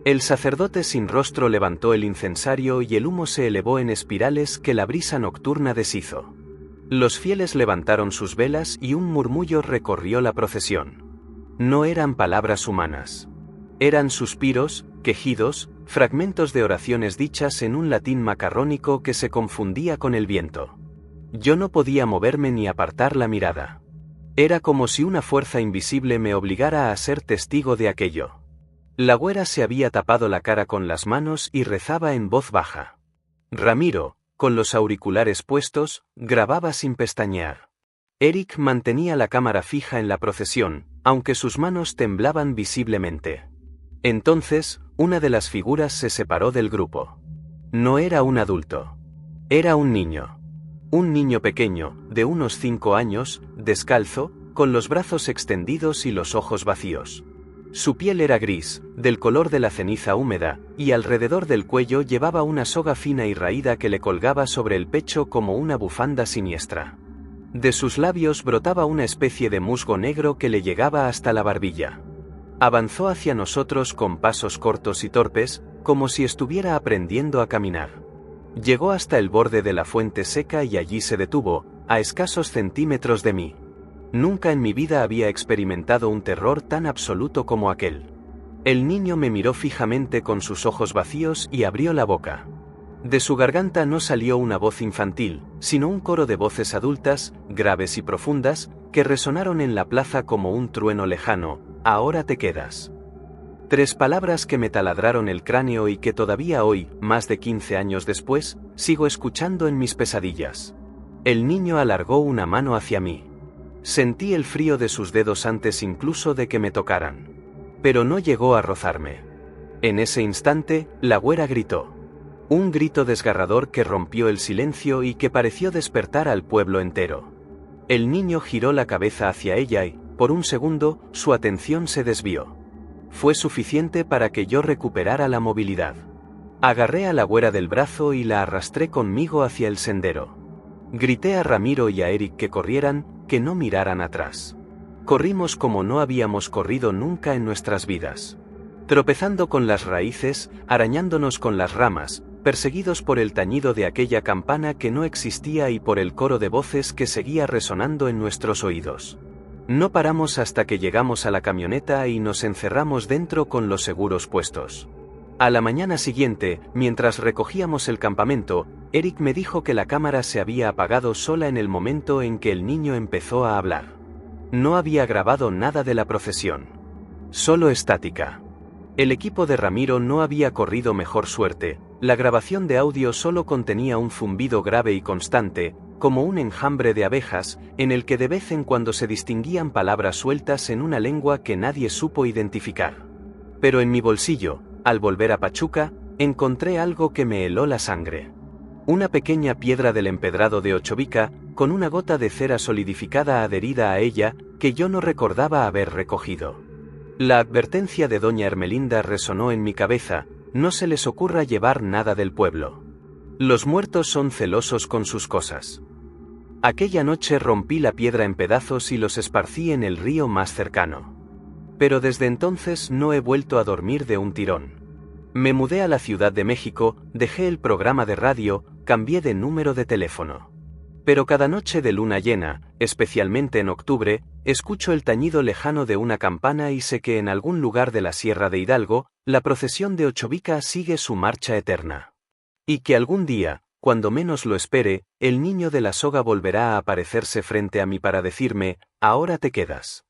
El sacerdote sin rostro levantó el incensario y el humo se elevó en espirales que la brisa nocturna deshizo. Los fieles levantaron sus velas y un murmullo recorrió la procesión. No eran palabras humanas. Eran suspiros, quejidos, fragmentos de oraciones dichas en un latín macarrónico que se confundía con el viento. Yo no podía moverme ni apartar la mirada. Era como si una fuerza invisible me obligara a ser testigo de aquello. La güera se había tapado la cara con las manos y rezaba en voz baja. Ramiro, con los auriculares puestos, grababa sin pestañear. Eric mantenía la cámara fija en la procesión, aunque sus manos temblaban visiblemente. Entonces, una de las figuras se separó del grupo. No era un adulto. Era un niño. Un niño pequeño, de unos 5 años, descalzo, con los brazos extendidos y los ojos vacíos. Su piel era gris, del color de la ceniza húmeda, y alrededor del cuello llevaba una soga fina y raída que le colgaba sobre el pecho como una bufanda siniestra. De sus labios brotaba una especie de musgo negro que le llegaba hasta la barbilla. Avanzó hacia nosotros con pasos cortos y torpes, como si estuviera aprendiendo a caminar. Llegó hasta el borde de la fuente seca y allí se detuvo, a escasos centímetros de mí. Nunca en mi vida había experimentado un terror tan absoluto como aquel. El niño me miró fijamente con sus ojos vacíos y abrió la boca. De su garganta no salió una voz infantil, sino un coro de voces adultas, graves y profundas, que resonaron en la plaza como un trueno lejano: «Ahora te quedas». 3 palabras que me taladraron el cráneo y que todavía hoy, más de 15 años después, sigo escuchando en mis pesadillas. El niño alargó una mano hacia mí. Sentí el frío de sus dedos antes incluso de que me tocaran. Pero no llegó a rozarme. En ese instante, la güera gritó. Un grito desgarrador que rompió el silencio y que pareció despertar al pueblo entero. El niño giró la cabeza hacia ella y, por un segundo, su atención se desvió. Fue suficiente para que yo recuperara la movilidad. Agarré a la güera del brazo y la arrastré conmigo hacia el sendero. Grité a Ramiro y a Eric que corrieran, que no miraran atrás. Corrimos como no habíamos corrido nunca en nuestras vidas. Tropezando con las raíces, arañándonos con las ramas, perseguidos por el tañido de aquella campana que no existía y por el coro de voces que seguía resonando en nuestros oídos. No paramos hasta que llegamos a la camioneta y nos encerramos dentro con los seguros puestos. A la mañana siguiente, mientras recogíamos el campamento, Eric me dijo que la cámara se había apagado sola en el momento en que el niño empezó a hablar. No había grabado nada de la procesión. Solo estática. El equipo de Ramiro no había corrido mejor suerte. La grabación de audio solo contenía un zumbido grave y constante, como un enjambre de abejas, en el que de vez en cuando se distinguían palabras sueltas en una lengua que nadie supo identificar. Pero en mi bolsillo, al volver a Pachuca, encontré algo que me heló la sangre. Una pequeña piedra del empedrado de Ochovica, con una gota de cera solidificada adherida a ella, que yo no recordaba haber recogido. La advertencia de doña Ermelinda resonó en mi cabeza: no se les ocurra llevar nada del pueblo. Los muertos son celosos con sus cosas. Aquella noche rompí la piedra en pedazos y los esparcí en el río más cercano. Pero desde entonces no he vuelto a dormir de un tirón. Me mudé a la Ciudad de México, dejé el programa de radio, cambié de número de teléfono. Pero cada noche de luna llena, especialmente en octubre, escucho el tañido lejano de una campana y sé que en algún lugar de la Sierra de Hidalgo, La procesión de Ochovica sigue su marcha eterna. Y que algún día, cuando menos lo espere, el niño de la soga volverá a aparecerse frente a mí para decirme, ahora te quedas.